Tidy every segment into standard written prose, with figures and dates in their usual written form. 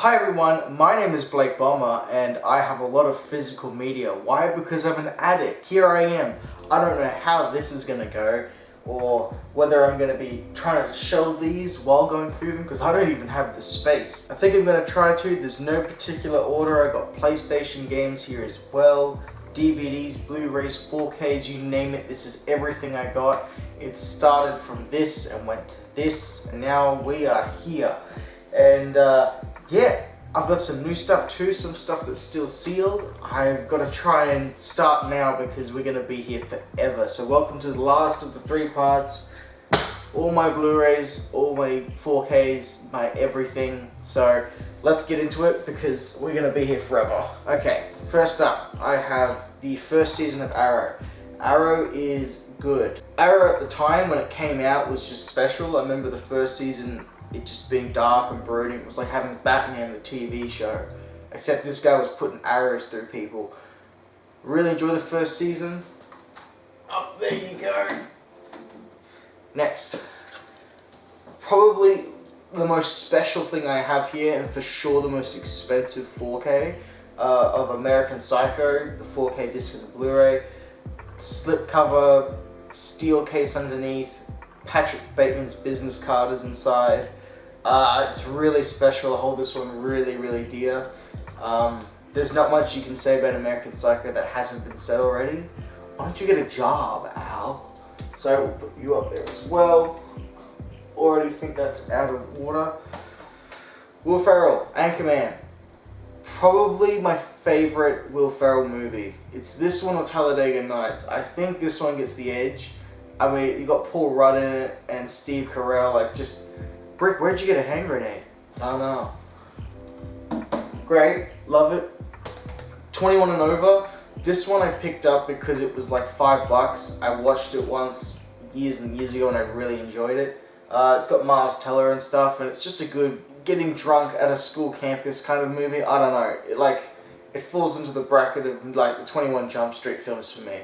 Hi everyone, my name is Blake Bomber and I have a lot of physical media. Why? Because I'm an addict. Here I am. I don't know how this is going to go or whether I'm going to be trying to shelve these while going through them because I don't even have the space. I think I'm going to try to. There's no particular order. I got PlayStation games here as well. DVDs, Blu-rays, 4Ks, you name it. This is everything I got. It started from this and went to this and now we are here. And yeah, I've got some new stuff too, some stuff that's still sealed. I've got to try and start now because we're going to be here forever. So welcome to the last of the 3 parts. All my Blu-rays, all my 4Ks, my everything. So let's get into it because we're going to be here forever. Okay, first up, I have the first season of Arrow. Arrow is good. Arrow at the time when it came out was just special. I remember the first season, it just being dark and brooding. It was like having Batman, the TV show. Except this guy was putting arrows through people. Really enjoy the first season. Up there you go. Next. Probably the most special thing I have here, and for sure the most expensive 4K of American Psycho, the 4K disc of the Blu-ray. Slipcover, steel case underneath, Patrick Bateman's business card is inside. It's really special. I hold this one really, really dear. There's not much you can say about American Psycho that hasn't been said already. Why don't you get a job, Al? So we'll put you up there as well. Already think that's out of water. Will Ferrell, Anchorman. Probably my favorite Will Ferrell movie. It's this one or Talladega Nights. I think this one gets the edge. I mean, you got Paul Rudd in it and Steve Carell, like just... Brick, where'd you get a hand grenade? I don't know. Great, love it. 21 and over. This one I picked up because it was like $5. I watched it once years and years ago and I really enjoyed it. It's got Miles Teller and stuff and it's just a good getting drunk at a school campus kind of movie. I don't know. It falls into the bracket of like the 21 Jump Street films for me.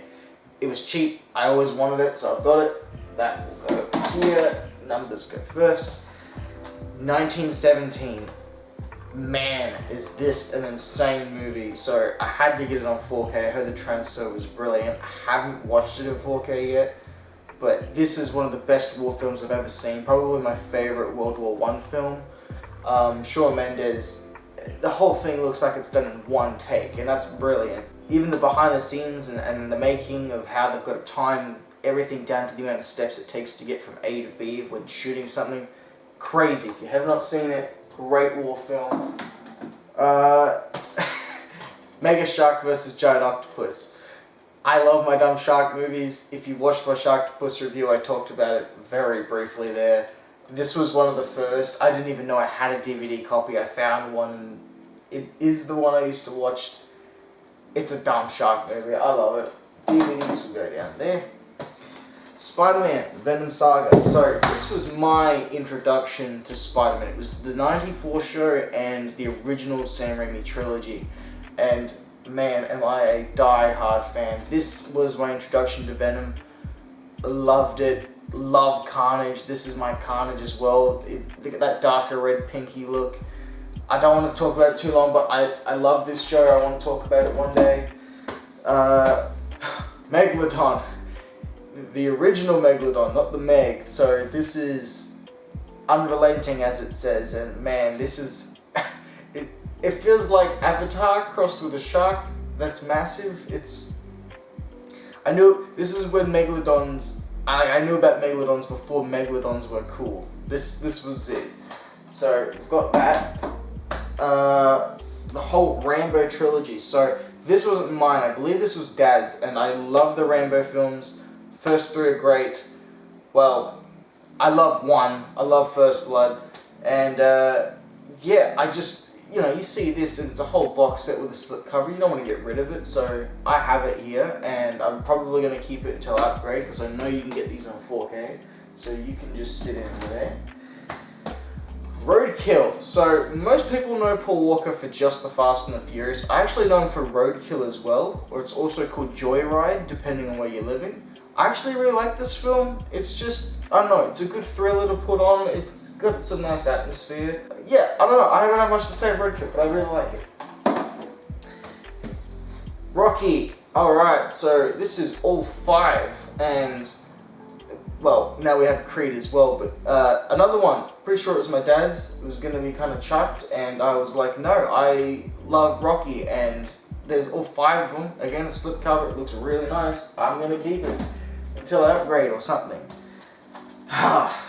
It was cheap. I always wanted it, so I've got it. That will go here. Numbers go first. 1917. Man, is this an insane movie. So I had to get it on 4K. I heard the transfer was brilliant. I haven't watched it in 4K yet, but this is one of the best war films I've ever seen. Probably my favorite World War I film. Shawn Mendes, the whole thing looks like it's done in one take, and that's brilliant. Even the behind the scenes and the making of how they've got to time everything down to the amount of steps it takes to get from A to B when shooting something. Crazy. If you have not seen it, great war film. Mega Shark vs. Giant Octopus. I love my dumb shark movies. If you watched my Sharktopus review, I talked about it very briefly there. This was one of the first. I didn't even know I had a DVD copy. I found one. It is the one I used to watch. It's a dumb shark movie. I love it. DVDs will go down there. Spider-Man, Venom Saga. So this was my introduction to Spider-Man. It was the 94 show and the original Sam Raimi trilogy. And man, am I a die-hard fan. This was my introduction to Venom. Loved it. Loved Carnage. This is my Carnage as well. That darker red pinky look. I don't want to talk about it too long, but I love this show. I want to talk about it one day. Megalodon. The original Megalodon, not the Meg. So this is unrelenting, as it says, and man, this is... it feels like Avatar crossed with a shark. That's massive. I knew... This is when Megalodons... I knew about Megalodons before Megalodons were cool. This was it. So, we've got that. The whole Rambo trilogy. So, this wasn't mine. I believe this was Dad's, and I love the Rambo films. First 3 are great. Well, I love 1. I love First Blood. And, yeah, I just, you see this and it's a whole box set with a slipcover. You don't want to get rid of it, so I have it here. And I'm probably going to keep it until I upgrade because I know you can get these on 4K. So you can just sit in there. Roadkill. So, most people know Paul Walker for just The Fast and the Furious. I actually know him for Roadkill as well. Or it's also called Joyride, depending on where you're living. I actually really like this film. It's just, I don't know, it's a good thriller to put on. It's got some nice atmosphere. yeah, I don't know. I don't have much to say about Road Trip, but I really like it. Rocky. Alright, so this is all 5, and well, now we have Creed as well, but another one, pretty sure it was my dad's. It was going to be kind of chucked, and I was like, no, I love Rocky, and there's all 5 of them. Again, a slipcover, it looks really nice. I'm going to keep it until I upgrade or something.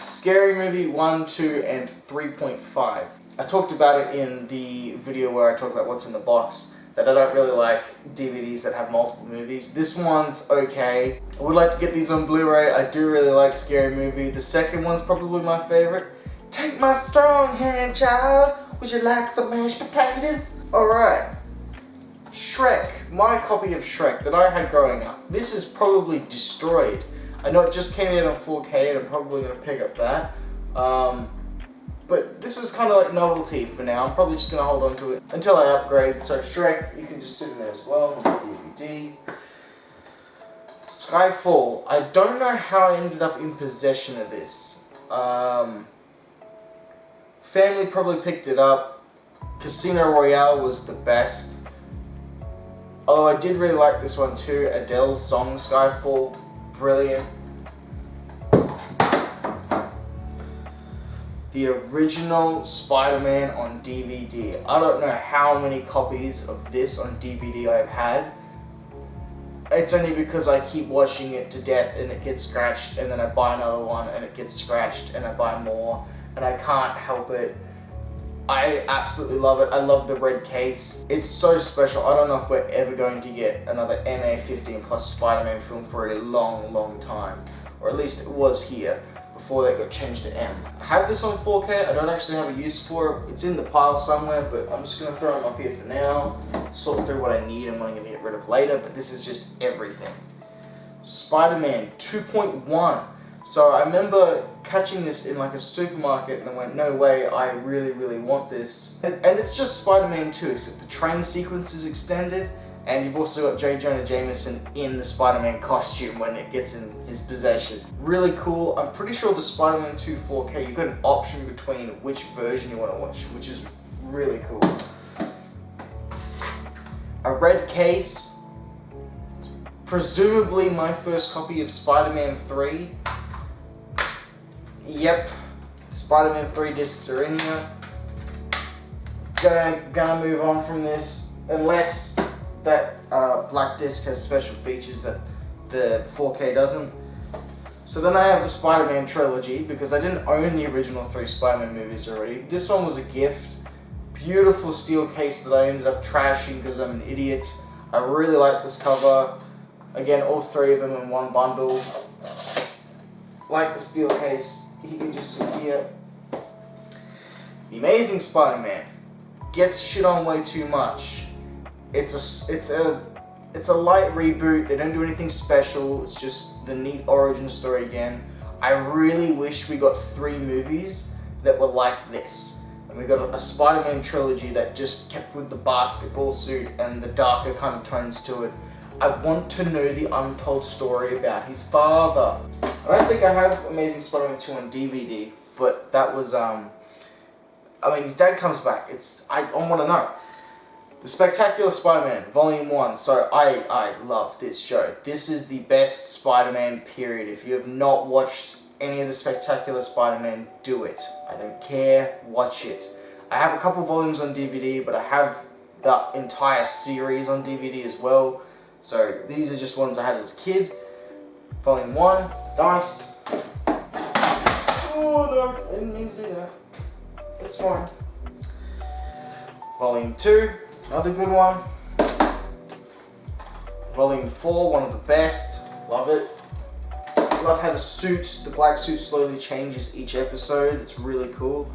Scary Movie 1, 2, and 3.5. I talked about it in the video where I talked about what's in the box, that I don't really like DVDs that have multiple movies. This one's okay. I would like to get these on Blu-ray. I do really like Scary Movie. The second one's probably my favorite. Take my strong hand, child. Would you like some mashed potatoes? Alright. Shrek. My copy of Shrek that I had growing up. This is probably destroyed. I know it just came out on 4K and I'm probably going to pick up that. But this is kind of like novelty for now. I'm probably just going to hold on to it until I upgrade. So Shrek, you can just sit in there as well on the DVD. Skyfall. I don't know how I ended up in possession of this. Family probably picked it up. Casino Royale was the best. Although I did really like this one too. Adele's song Skyfall. Brilliant. The original Spider-Man on DVD. I don't know how many copies of this on DVD I've had. It's only because I keep watching it to death and it gets scratched, and then I buy another one and it gets scratched and I buy more, and I can't help it. I absolutely love it. I love the red case. It's so special. I don't know if we're ever going to get another MA15 plus Spider-Man film for a long, long time. Or at least it was here before they got changed to M. I have this on 4K. I don't actually have a use for it. It's in the pile somewhere, but I'm just going to throw them up here for now. Sort through what I need and what I'm going to get rid of later, but this is just everything. Spider-Man 2.1. So I remember catching this in like a supermarket and I went, no way, I really, really want this. And it's just Spider-Man 2, except the train sequence is extended, and you've also got J. Jonah Jameson in the Spider-Man costume when it gets in his possession. Really cool. I'm pretty sure the Spider-Man 2 4K, you've got an option between which version you want to watch, which is really cool. A red case. Presumably my first copy of Spider-Man 3. Yep, Spider-Man 3 discs are in here. Gonna move on from this, unless that black disc has special features that the 4K doesn't. So then I have the Spider-Man trilogy, because I didn't own the original 3 Spider-Man movies already. This one was a gift. Beautiful steel case that I ended up trashing because I'm an idiot. I really like this cover. Again, all 3 of them in one bundle. Like the steel case. He can just sit here. The Amazing Spider-Man gets shit on way too much. It's a light reboot. They don't do anything special. It's just the neat origin story again. I really wish we got 3 movies that were like this. And we got a Spider-Man trilogy that just kept with the basketball suit and the darker kind of tones to it. I want to know the untold story about his father. I don't think I have Amazing Spider-Man 2 on DVD, but that was, I mean, his dad comes back. I want to know. The Spectacular Spider-Man, Volume 1. So I love this show. This is the best Spider-Man period. If you have not watched any of the Spectacular Spider-Man, do it. I don't care, watch it. I have a couple volumes on DVD, but I have the entire series on DVD as well. So these are just ones I had as a kid. Volume 1, nice. Oh no, I didn't mean to do that. It's fine. Volume 2, another good one. Volume 4, one of the best. Love it. Love how the black suit slowly changes each episode. It's really cool.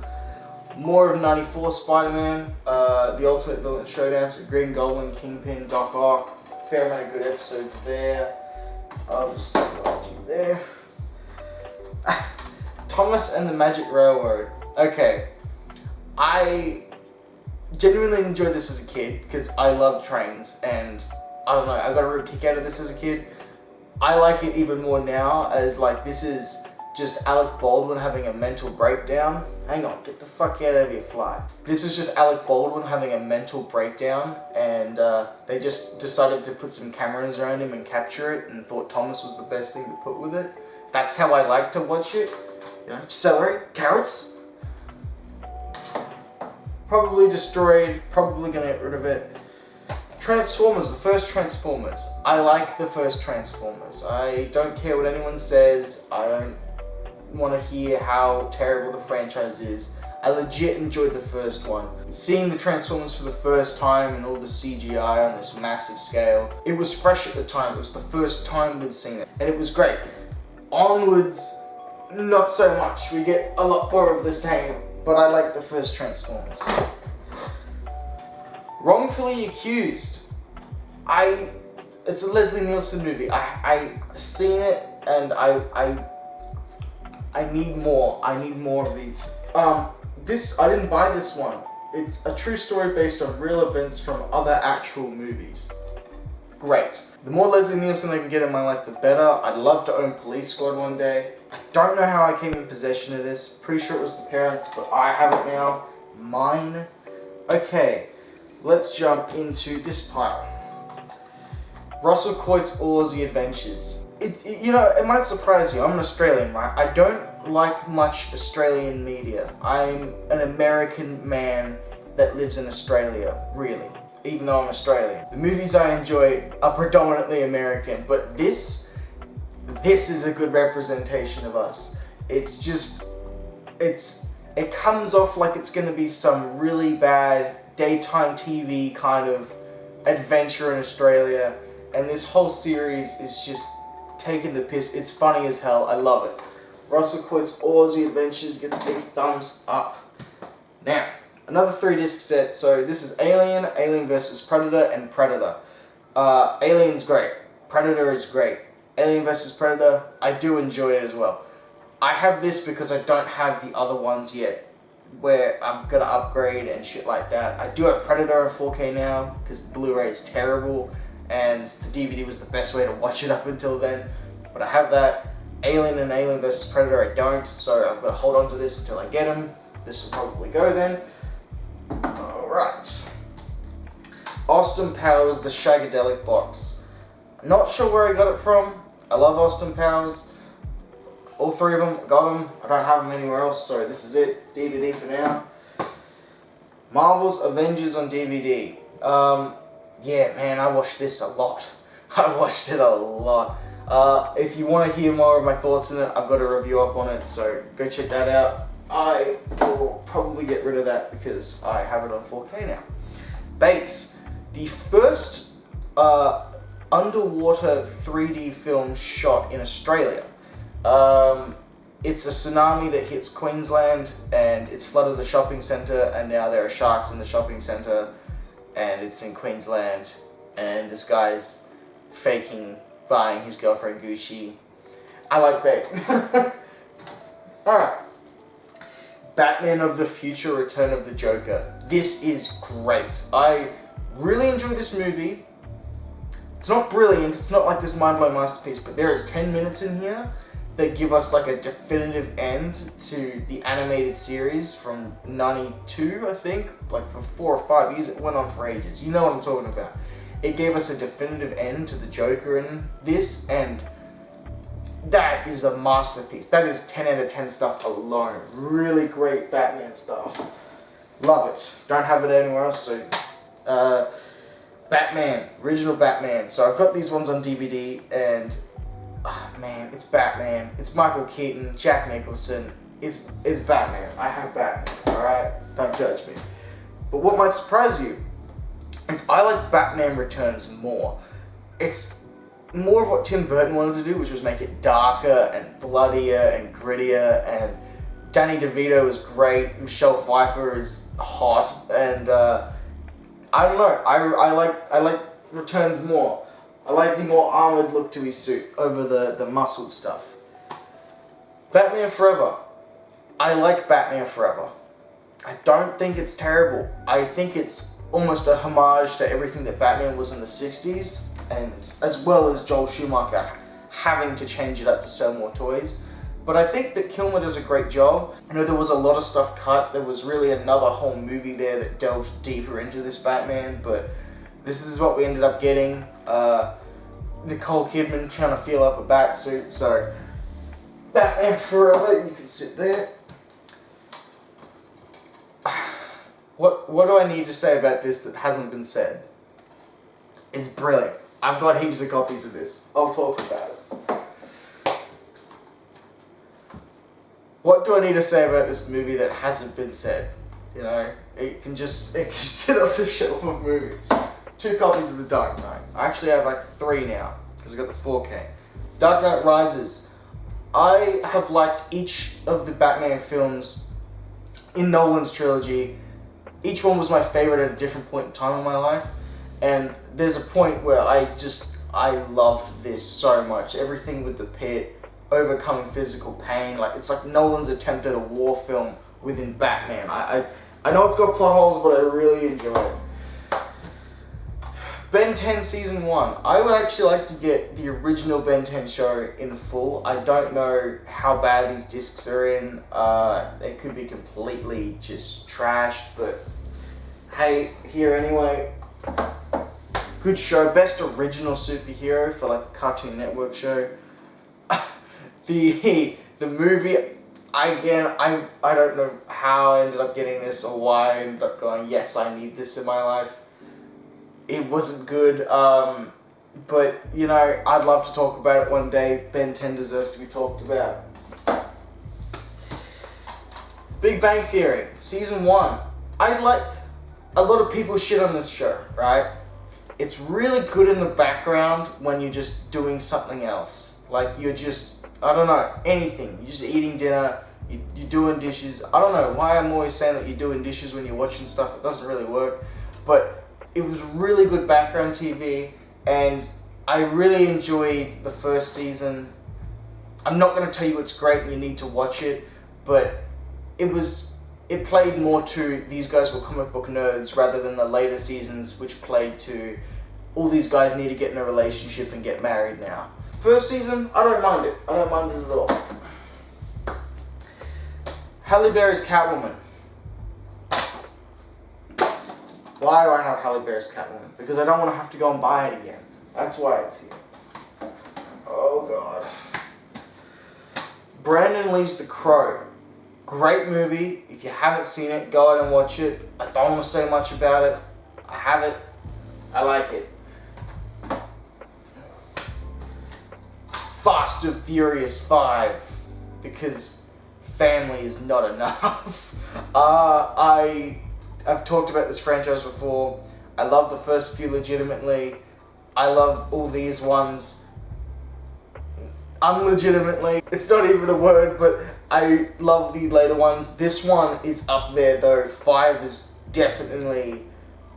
More of 94 Spider-Man, the Ultimate Villain Showdown, so Green Goblin, Kingpin, Doc Ock. Fair amount of good episodes there. I'll just slide you there. Thomas and the Magic Railroad. Okay. I genuinely enjoyed this as a kid because I love trains, and I don't know, I got a real kick out of this as a kid. I like it even more now, as like this is just Alec Baldwin having a mental breakdown. Hang on, get the fuck out of here, fly. This is just Alec Baldwin having a mental breakdown, and they just decided to put some cameras around him and capture it, and thought Thomas was the best thing to put with it. That's how I like to watch it. You know, celery, carrots. Probably destroyed, probably gonna get rid of it. Transformers, the first Transformers. I like the first Transformers. I don't care what anyone says. I don't want to hear how terrible the franchise is. I legit enjoyed the first one. Seeing the Transformers for the first time and all the CGI on this massive scale, it was fresh at the time. It was the first time we'd seen it, and it was great. Onwards, not so much. We get a lot more of the same, but I like the first Transformers. Wrongfully Accused. It's a Leslie Nielsen movie. I've seen it, and I need more. I need more of these. I didn't buy this one. It's a true story based on real events from other actual movies. Great. The more Leslie Nielsen I can get in my life, the better. I'd love to own Police Squad one day. I don't know how I came in possession of this. Pretty sure it was the parents, but I have it now. Mine. Okay, let's jump into this pile. Russell Coit's Aussie Adventures. It might surprise you. I'm an Australian, right? I don't like much Australian media. I'm an American man that lives in Australia, really, even though I'm Australian. The movies I enjoy are predominantly American, but this is a good representation of us. It comes off like it's gonna be some really bad daytime TV kind of adventure in Australia, and this whole series is just taking the piss. It's funny as hell. I love it. Russell Coit's Aussie Adventures gets a thumbs up. Now, another 3-disc set. So this is Alien, Alien vs. Predator, and Predator. Alien's great. Predator is great. Alien vs. Predator, I do enjoy it as well. I have this because I don't have the other ones yet, where I'm gonna upgrade and shit like that. I do have Predator in 4K now, because the Blu-ray is terrible, and the DVD was the best way to watch it up until then. But I have that. Alien and Alien vs. Predator I don't, so I'm gonna hold on to this until I get them. This will probably go then. Alright. Austin Powers, The Shagadelic Box. Not sure where I got it from. I love Austin Powers. All 3 of them, got them. I don't have them anywhere else, so this is it. DVD for now. Marvel's Avengers on DVD. Yeah, man, I watched this a lot. I watched it a lot. If you want to hear more of my thoughts on it, I've got a review up on it, so go check that out. I will probably get rid of that because I have it on 4K now. Bates, the first underwater 3D film shot in Australia. It's a tsunami that hits Queensland, and it's flooded the shopping centre, and now there are sharks in the shopping centre, and it's in Queensland, and this guy's faking buying his girlfriend Gucci. I like that. Alright. Batman of the Future, Return of the Joker. This is great. I really enjoy this movie. It's not brilliant, it's not like this mind-blowing masterpiece, but there is 10 minutes in here that give us like a definitive end to the animated series from 92, I think. Like for 4 or 5 years, it went on for ages. You know what I'm talking about. It gave us a definitive end to the Joker in this, and that is a masterpiece. That is 10 out of 10 stuff alone. Really great Batman stuff. Love it. Don't have it anywhere else, so... Batman, original Batman. So I've got these ones on DVD, and man, it's Batman. It's Michael Keaton, Jack Nicholson. It's Batman. I have Batman. All right, don't judge me. But what might surprise you is I like Batman Returns more. It's more of what Tim Burton wanted to do, which was make it darker and bloodier and grittier. And Danny DeVito is great. Michelle Pfeiffer is hot, and I don't know. I like Returns more. I like the more armored look to his suit over the muscled stuff. Batman Forever. I like Batman Forever. I don't think it's terrible. I think it's almost a homage to everything that Batman was in the 60s, and as well as Joel Schumacher having to change it up to sell more toys. But I think that Kilmer does a great job. I know there was a lot of stuff cut. There was really another whole movie there that delved deeper into this Batman, but this is what we ended up getting. Nicole Kidman trying to feel up a bat suit, so Batman Forever, you can sit there. What do I need to say about this that hasn't been said? It's brilliant. I've got heaps of copies of this. I'll talk about it. What do I need to say about this movie that hasn't been said? You know, it can just sit off the shelf of movies. 2 copies of The Dark Knight. I actually have like 3 now, because I got the 4K. Dark Knight Rises. I have liked each of the Batman films in Nolan's trilogy. Each one was my favorite at a different point in time in my life. And there's a point where I loved this so much. Everything with the pit, overcoming physical pain. Like, it's like Nolan's attempt at a war film within Batman. I know it's got plot holes, but I really enjoy it. Ben 10 Season 1. I would actually like to get the original Ben 10 show in full. I don't know how bad these discs are in. They could be completely just trashed, but hey, here anyway. Good show. Best original superhero for like a Cartoon Network show. The movie, I don't know how I ended up getting this or why I ended up going, yes, I need this in my life. It wasn't good, but, you know, I'd love to talk about it one day. Ben 10 deserves to be talked about. Big Bang Theory, Season 1. A lot of people shit on this show, right? It's really good in the background when you're just doing something else. Like, you're just, I don't know, anything. You're just eating dinner, you're doing dishes. I don't know why I'm always saying that you're doing dishes when you're watching stuff that doesn't really work, but it was really good background TV, and I really enjoyed the first season. I'm not going to tell you it's great and you need to watch it, but it played more to these guys were comic book nerds rather than the later seasons, which played to all these guys need to get in a relationship and get married now. First season, I don't mind it. I don't mind it at all. Halle Berry's Catwoman. Why do I have Halle Berry's Catwoman? Because I don't want to have to go and buy it again. That's why it's here. Oh God. Brandon Lee's The Crow. Great movie. If you haven't seen it, go out and watch it. I don't want to say much about it. I have it. I like it. Fast and Furious 5. Because family is not enough. I've talked about this franchise before. I love the first few legitimately. I love all these ones unlegitimately. It's not even a word, but I love the later ones. This one is up there though. 5 is definitely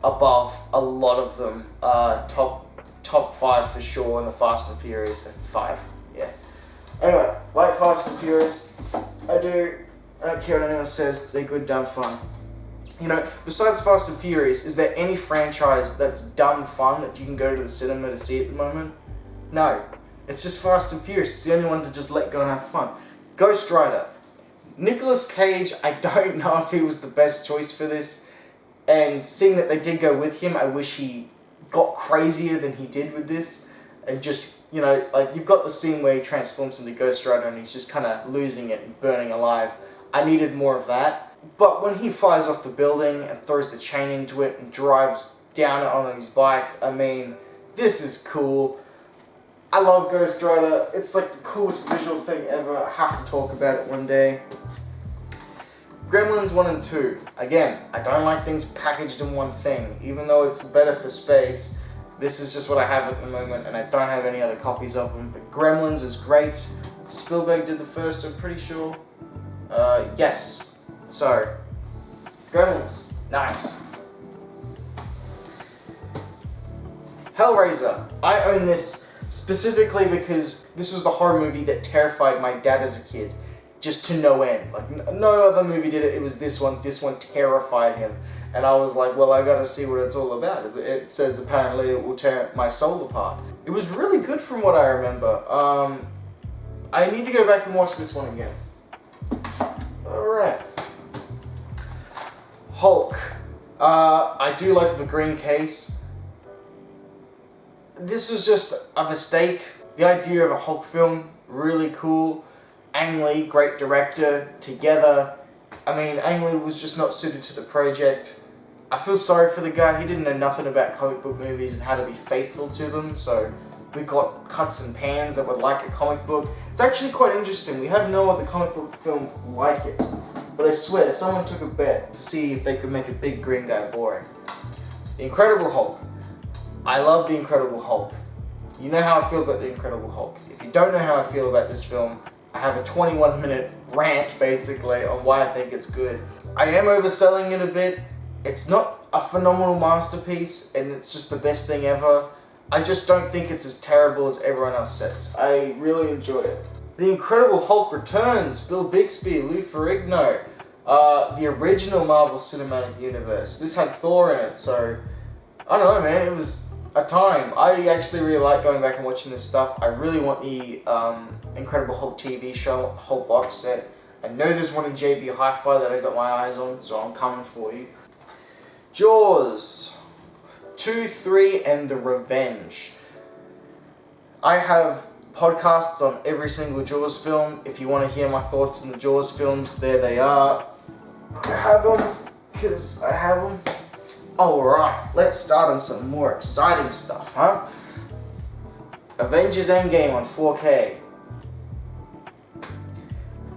above a lot of them. Top 5 for sure in the Fast and Furious. 5, yeah. Anyway, like Fast and Furious. I don't care what anyone says. They're good, dumb fun. You know, besides Fast and Furious, is there any franchise that's dumb fun that you can go to the cinema to see at the moment? No. It's just Fast and Furious. It's the only one to just let go and have fun. Ghost Rider. Nicolas Cage, I don't know if he was the best choice for this. And seeing that they did go with him, I wish he got crazier than he did with this. And just, you know, like you've got the scene where he transforms into Ghost Rider and he's just kind of losing it and burning alive. I needed more of that. But when he flies off the building and throws the chain into it and drives down it on his bike, I mean, this is cool. I love Ghost Rider. It's like the coolest visual thing ever. I have to talk about it one day. Gremlins 1 and 2. Again, I don't like things packaged in one thing. Even though it's better for space, this is just what I have at the moment, and I don't have any other copies of them. But Gremlins is great. Spielberg did the first, I'm pretty sure. Yes. So, Gremlins. Nice. Hellraiser. I own this specifically because this was the horror movie that terrified my dad as a kid. Just to no end. Like, no other movie did it. It was this one. This one terrified him. And I was like, well, I gotta see what it's all about. It says apparently it will tear my soul apart. It was really good from what I remember. I need to go back and watch this one again. Alright. Hulk. I do like the green case. This was just a mistake. The idea of a Hulk film, really cool. Ang Lee, great director, together. I mean, Ang Lee was just not suited to the project. I feel sorry for the guy. He didn't know nothing about comic book movies and how to be faithful to them, so we got cuts and pans that would like a comic book. It's actually quite interesting. We have no other comic book film like it. But I swear, someone took a bet to see if they could make a big green guy boring. The Incredible Hulk. I love The Incredible Hulk. You know how I feel about The Incredible Hulk. If you don't know how I feel about this film, I have a 21-minute rant, basically, on why I think it's good. I am overselling it a bit. It's not a phenomenal masterpiece, and it's just the best thing ever. I just don't think it's as terrible as everyone else says. I really enjoy it. The Incredible Hulk returns. Bill Bixby, Lou Ferrigno. The original Marvel Cinematic Universe. This had Thor in it, so I don't know, man. It was a time. I actually really like going back and watching this stuff. I really want the Incredible Hulk TV show, the whole box set. I know there's one in JB Hi-Fi that I got my eyes on, so I'm coming for you. Jaws 2, 3, and The Revenge. I have podcasts on every single Jaws film. If you want to hear my thoughts on the Jaws films, there they are. I have them, because I have them. Alright, let's start on some more exciting stuff, huh? Avengers Endgame on 4K.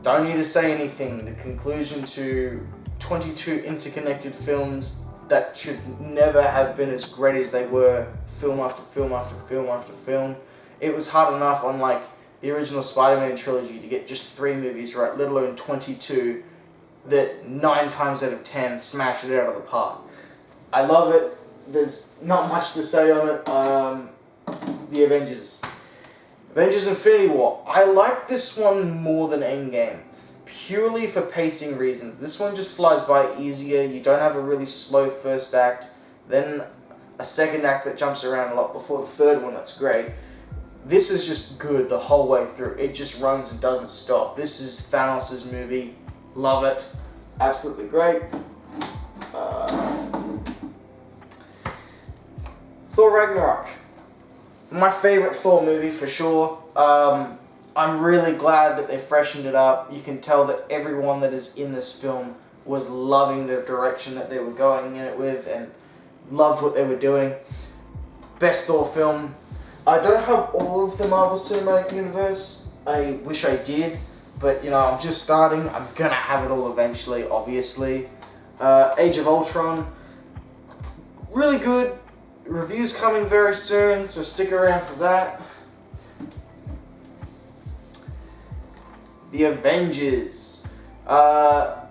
Don't need to say anything. The conclusion to 22 interconnected films that should never have been as great as they were, film after film after film after film. It was hard enough on like the original Spider-Man trilogy to get just 3 movies right, let alone 22 that 9 times out of 10 smashed it out of the park. I love it. There's not much to say on it. The Avengers. Avengers Infinity War. I like this one more than Endgame. Purely for pacing reasons. This one just flies by easier. You don't have a really slow first act. Then a second act that jumps around a lot before the third one that's great. This is just good the whole way through. It just runs and doesn't stop. This is Thanos' movie. Love it. Absolutely great. Thor Ragnarok. My favorite Thor movie for sure. I'm really glad that they freshened it up. You can tell that everyone that is in this film was loving the direction that they were going in it with and loved what they were doing. Best Thor film. I don't have all of the Marvel Cinematic Universe. I wish I did. But, you know, I'm just starting. I'm going to have it all eventually, obviously. Age of Ultron. Really good. Reviews coming very soon, so stick around for that. The Avengers. Got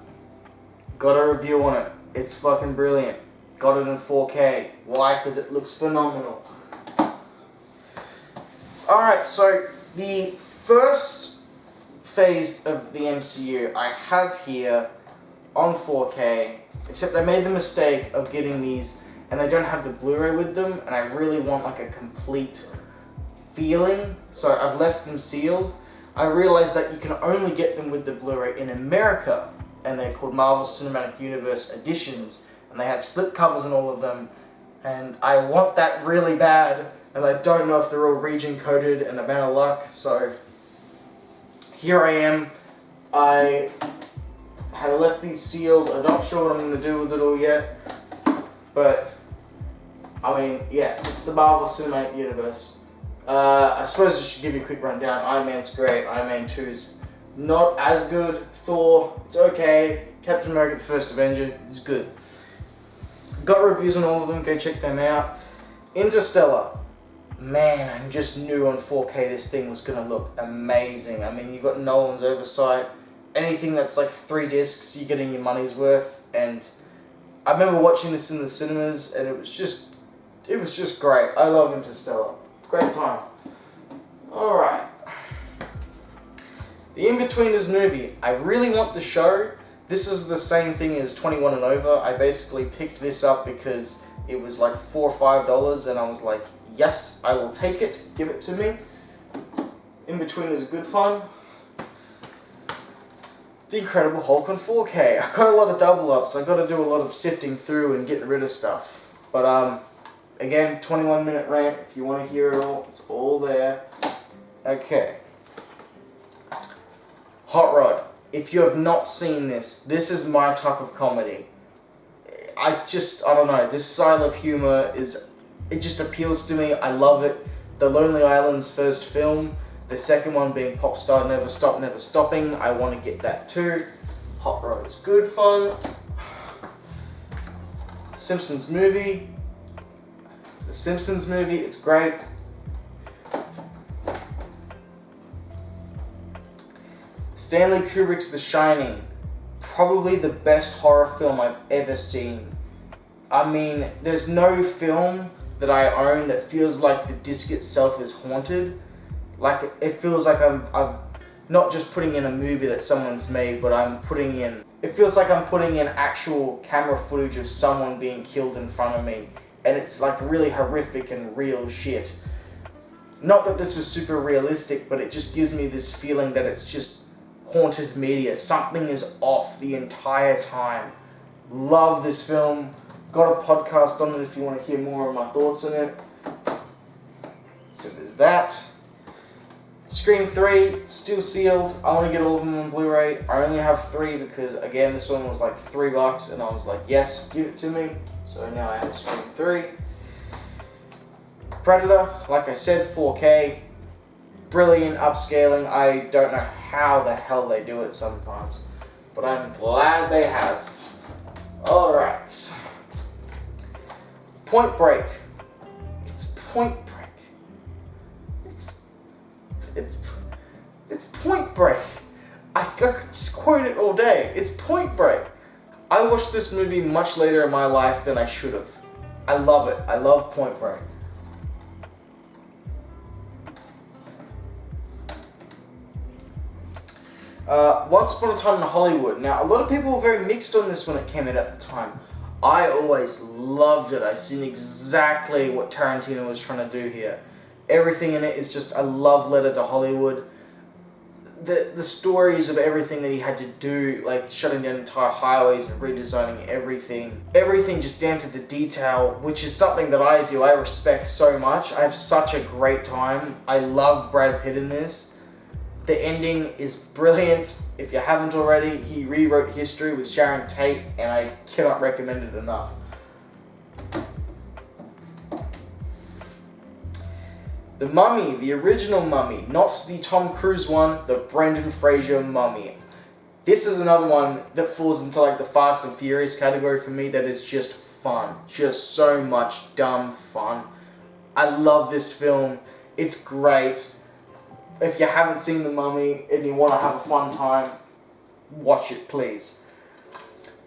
a review on it. It's fucking brilliant. Got it in 4K. Why? Because it looks phenomenal. Alright, so the first phase of the MCU I have here on 4K, except I made the mistake of getting these and I don't have the Blu-ray with them, and I really want like a complete feeling, so I've left them sealed. I realized that you can only get them with the Blu-ray in America, and they're called Marvel Cinematic Universe editions, and they have slipcovers and all of them, and I want that really bad, and I don't know if they're all region coded, and I'm out of luck, so here I am. I have left these sealed. I'm not sure what I'm going to do with it all yet, but I mean, yeah, it's the Marvel Cinematic Universe. I suppose I should give you a quick rundown. Iron Man's great. Iron Man 2's not as good. Thor, it's okay. Captain America, the First Avenger, is good. Got reviews on all of them. Go check them out. Interstellar. Man, I just knew on 4K this thing was going to look amazing. I mean, you've got Nolan's oversight. Anything that's like 3 discs, you're getting your money's worth. And I remember watching this in the cinemas, and it was just great. I love Interstellar. Great time. Alright. The In-Betweeners movie. I really want the show. This is the same thing as 21 and Over. I basically picked this up because it was like $4 or $5, and I was like, yes, I will take it. Give it to me. in between is good fun. The Incredible Hulk on 4K. I got a lot of double ups. I got to do a lot of sifting through and getting rid of stuff. But again, 21-minute rant. If you want to hear it all, it's all there. Okay. Hot Rod. If you have not seen this, this is my type of comedy. I don't know. This style of humor it just appeals to me. I love it. The Lonely Island's first film. The second one being Popstar Never Stop Never Stopping. I want to get that too. Hot Rod is good fun. Simpsons movie. It's the Simpsons movie. It's great. Stanley Kubrick's The Shining. Probably the best horror film I've ever seen. I mean, there's no film that I own that feels like the disc itself is haunted. Like, it feels like I'm not just putting in a movie that someone's made, but it feels like I'm putting in actual camera footage of someone being killed in front of me. And it's like really horrific and real shit. Not that this is super realistic, but it just gives me this feeling that it's just haunted media. Something is off the entire time. Love this film. Got a podcast on it if you want to hear more of my thoughts on it. So there's that. Scream 3, still sealed. I want to get all of them on Blu-ray. I only have 3 because, again, this one was like $3 and I was like, yes, give it to me. So now I have Scream 3. Predator, like I said, 4K. Brilliant upscaling. I don't know how the hell they do it sometimes, but I'm glad they have. Alright. Point Break. It's Point Break. It's Point Break. I could just quote it all day. It's Point Break. I watched this movie much later in my life than I should have. I love it. I love Point Break. Once Upon a Time in Hollywood. Now, a lot of people were very mixed on this when it came out at the time. I always loved it. I seen exactly what Tarantino was trying to do here. Everything in it is just a love letter to Hollywood. The stories of everything that he had to do, like shutting down entire highways and redesigning everything. Everything just down to the detail, which is something that I do. I respect so much. I have such a great time. I love Brad Pitt in this. The ending is brilliant. If you haven't already, he rewrote history with Sharon Tate, and I cannot recommend it enough. The Mummy, the original Mummy, not the Tom Cruise one, the Brendan Fraser Mummy. This is another one that falls into like the Fast and Furious category for me that is just fun. Just so much dumb fun. I love this film. It's great. If you haven't seen The Mummy and you want to have a fun time, watch it please.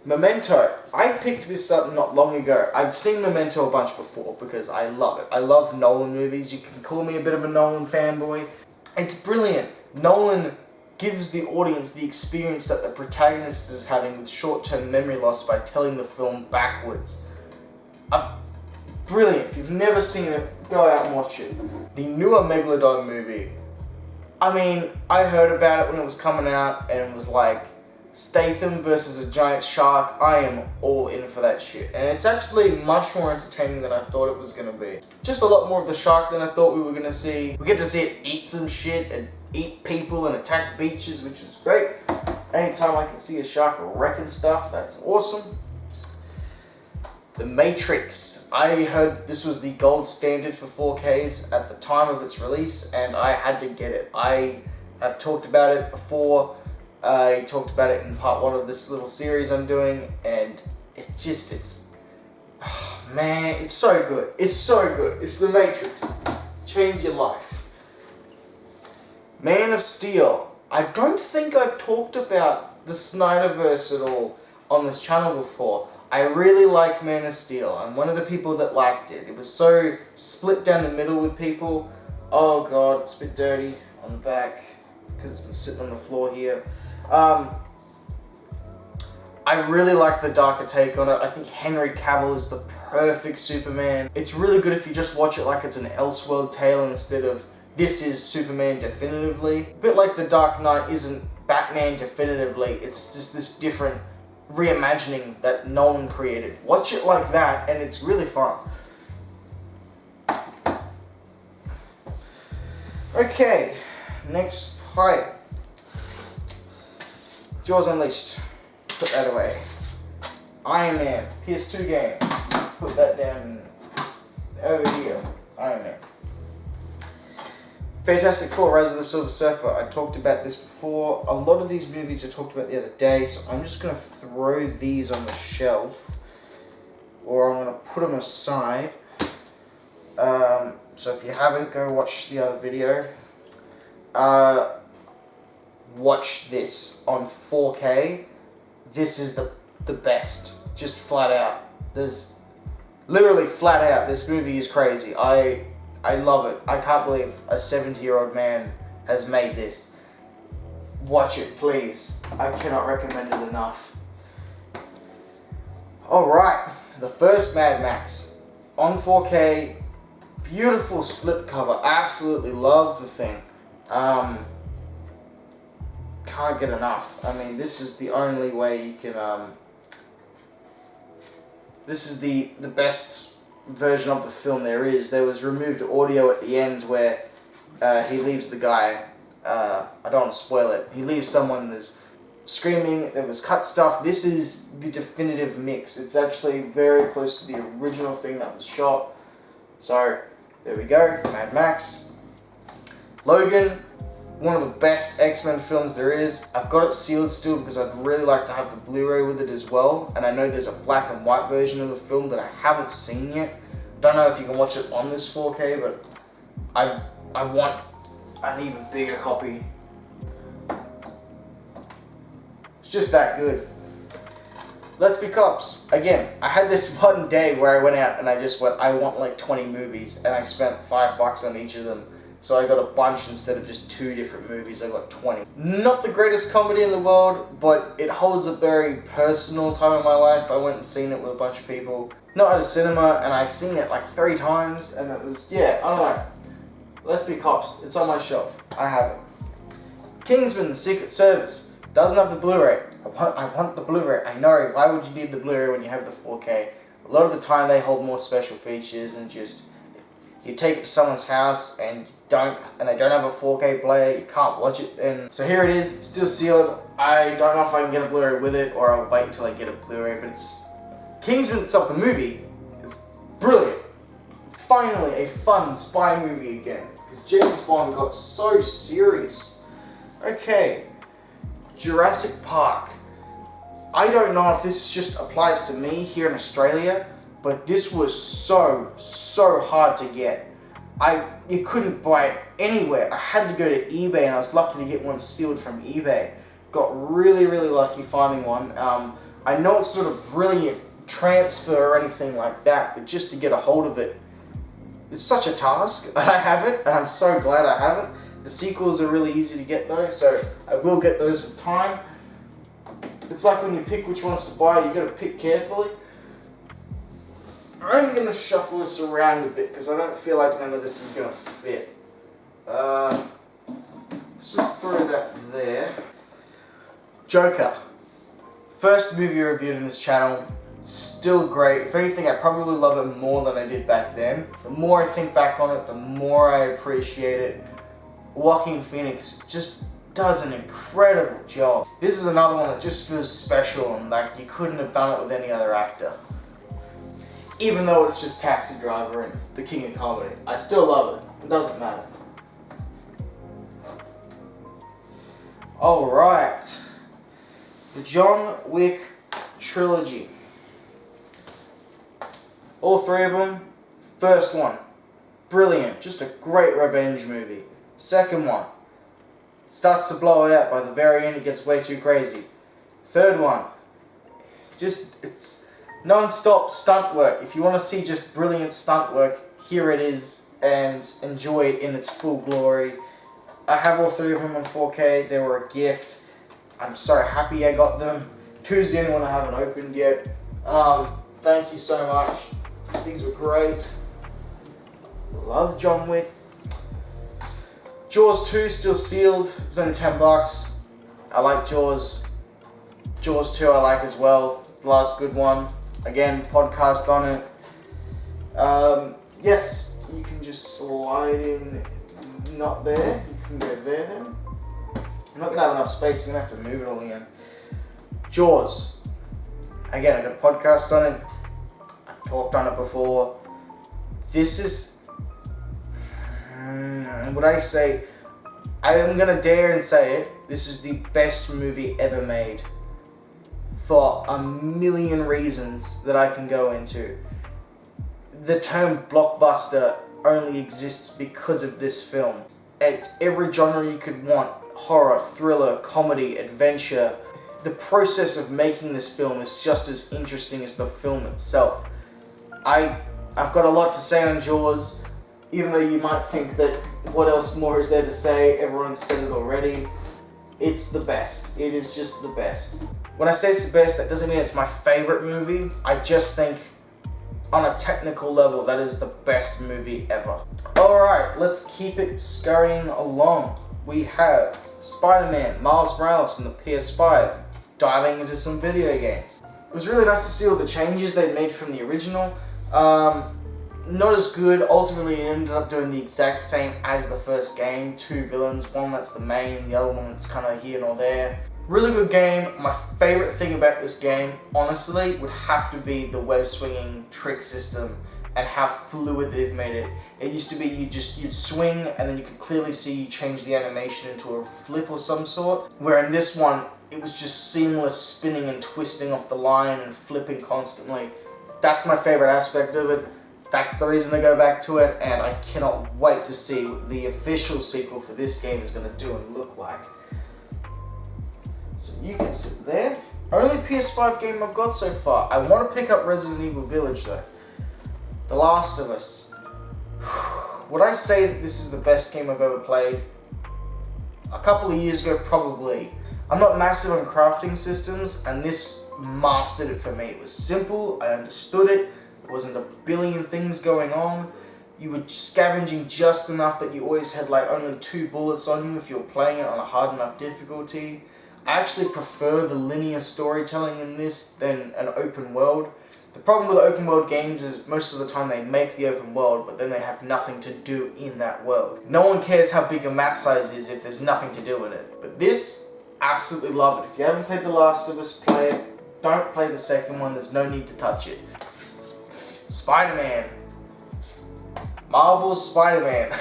Memento. I picked this up not long ago. I've seen Memento a bunch before because I love it. I love Nolan movies. You can call me a bit of a Nolan fanboy. It's brilliant. Nolan gives the audience the experience that the protagonist is having with short-term memory loss by telling the film backwards. Brilliant. If you've never seen it, go out and watch it. The newer Megalodon movie. I mean, I heard about it when it was coming out and it was like, Statham versus a giant shark. I am all in for that shit. And it's actually much more entertaining than I thought it was going to be. Just a lot more of the shark than I thought we were going to see. We get to see it eat some shit and eat people and attack beaches, which is great. Anytime I can see a shark wrecking stuff, that's awesome. The Matrix. I heard this was the gold standard for 4Ks at the time of its release, and I had to get it. I have talked about it before. I talked about it in part 1 of this little series I'm doing, and man, it's so good. It's so good. It's The Matrix. Change your life. Man of Steel. I don't think I've talked about the Snyderverse at all on this channel before. I really like Man of Steel. I'm one of the people that liked it. It was so split down the middle with people. Oh god, it's a bit dirty on the back because it's been sitting on the floor here. I really like the darker take on it. I think Henry Cavill is the perfect Superman. It's really good if you just watch it like it's an Elseworld tale instead of this is Superman definitively. A bit like The Dark Knight isn't Batman definitively, it's just this different reimagining that Nolan created. Watch it like that and it's really fun. Okay, next pipe. Jaws Unleashed. Put that away. Iron Man, PS2 game. Put that down over here. Iron Man. Fantastic Four, Rise of the Silver Surfer. I talked about this before. A lot of these movies I talked about the other day, so I'm just going to throw these on the shelf. Or I'm going to put them aside. So if you haven't, go watch the other video. Watch this on 4K. This is the best. Just flat out. There's literally flat out. This movie is crazy. I love it. I can't believe a 70-year-old man has made this. Watch it, please. I cannot recommend it enough. Alright, the first Mad Max on 4K. Beautiful slipcover. Absolutely love the thing. Can't get enough. I mean, this is the only way you can... this is the best version of the film there is. There was removed audio at the end where he leaves the guy, I don't want to spoil it, he leaves someone that's screaming, there was cut stuff. This is the definitive mix. It's actually very close to the original thing that was shot. So, there we go, Mad Max. Logan, one of the best X-Men films there is. I've got it sealed still because I'd really like to have the Blu-ray with it as well. And I know there's a black and white version of the film that I haven't seen yet. Don't know if you can watch it on this 4K, but I want an even bigger copy. It's just that good. Let's Be Cops. Again, I had this one day where I went out and I just went, I want like 20 movies, and I spent $5 on each of them. So I got a bunch instead of just 2 different movies. I got 20. Not the greatest comedy in the world, but it holds a very personal time in my life. I went and seen it with a bunch of people. Not at a cinema, and I've seen it like 3 times, and it was, yeah, I don't know. Let's Be Cops. It's on my shelf. I have it. Kingsman, The Secret Service. Doesn't have the Blu-ray. I want the Blu-ray. I know. Why would you need the Blu-ray when you have the 4K? A lot of the time they hold more special features and just... You take it to someone's house and they don't have a 4K player, you can't watch it then. So here it is, still sealed. I don't know if I can get a Blu-ray with it or I'll wait until I get a Blu-ray, but it's... Kingsman itself, the movie, is brilliant. Finally, a fun spy movie again, because James Bond got so serious. Okay, Jurassic Park. I don't know if this just applies to me here in Australia, but this was so hard to get. You couldn't buy it anywhere. I had to go to eBay, and I was lucky to get one sealed from eBay. Got really lucky finding one. I know it's not a brilliant transfer or anything like that, but just to get a hold of it, it's such a task. I have it, and I'm so glad I have it. The sequels are really easy to get though, so I will get those with time. It's like when you pick which ones to buy, you gotta pick carefully. I'm going to shuffle this around a bit because I don't feel like none of this is going to fit. Let's just throw that there. Joker. First movie reviewed in this channel. Still great. If anything, I probably love it more than I did back then. The more I think back on it, the more I appreciate it. Joaquin Phoenix just does an incredible job. This is another one that just feels special and like you couldn't have done it with any other actor. Even though it's just Taxi Driver and the king of comedy. I still love it. It doesn't matter. Alright. The John Wick trilogy. All 3 of them. First one. Brilliant. Just a great revenge movie. Second one. Starts to blow it out. By the very end it gets way too crazy. Third one. It's non-stop stunt work. If you want to see just brilliant stunt work, here it is, and enjoy it in its full glory. I have all 3 of them on 4K. They were a gift. I'm so happy I got them. 2's the only one I haven't opened yet. Thank you so much. These were great. Love John Wick. Jaws 2 still sealed. It was only $10. I like Jaws. Jaws 2 I like as well. The last good one. Again, podcast on it. Yes, you can just slide in. Not there. You can go there then. I'm not gonna have enough space. I'm gonna have to move it all again. Jaws. Again, I got a podcast on it. I've talked on it before. This is, would I say, I am gonna dare and say it, this is the best movie ever made. For a million reasons that I can go into. The term blockbuster only exists because of this film. It's every genre you could want. Horror, thriller, comedy, adventure. The process of making this film is just as interesting as the film itself. I've got a lot to say on Jaws, even though you might think that what else more is there to say, everyone's said it already. It's the best. It is just the best. When I say it's the best, that doesn't mean it's my favorite movie. I just think on a technical level, that is the best movie ever. Alright, let's keep it scurrying along. We have Spider-Man, Miles Morales on the PS5, diving into some video games. It was really nice to see all the changes they made from the original. Not as good. Ultimately, it ended up doing the exact same as the first game. Two villains, one that's the main, the other one that's kind of here nor there. Really good game. My favorite thing about this game, honestly, would have to be the web swinging trick system and how fluid they've made it. It used to be you'd swing and then you could clearly see you change the animation into a flip or some sort. Where in this one, it was just seamless spinning and twisting off the line and flipping constantly. That's my favorite aspect of it. That's the reason to go back to it, and I cannot wait to see what the official sequel for this game is going to do and look like. So you can sit there. Only PS5 game I've got so far. I want to pick up Resident Evil Village though. The Last of Us. Would I say that this is the best game I've ever played? A couple of years ago, probably. I'm not massive on crafting systems, and this mastered it for me. It was simple, I understood it, there wasn't a billion things going on. You were scavenging just enough that you always had like only 2 bullets on you if you were playing it on a hard enough difficulty. I actually prefer the linear storytelling in this than an open world. The problem with open world games is most of the time they make the open world, but then they have nothing to do in that world. No one cares how big a map size is if there's nothing to do with it. But this, absolutely love it. If you haven't played The Last of Us, play it. Don't play the second one, there's no need to touch it. Spider-Man. Marvel's Spider-Man.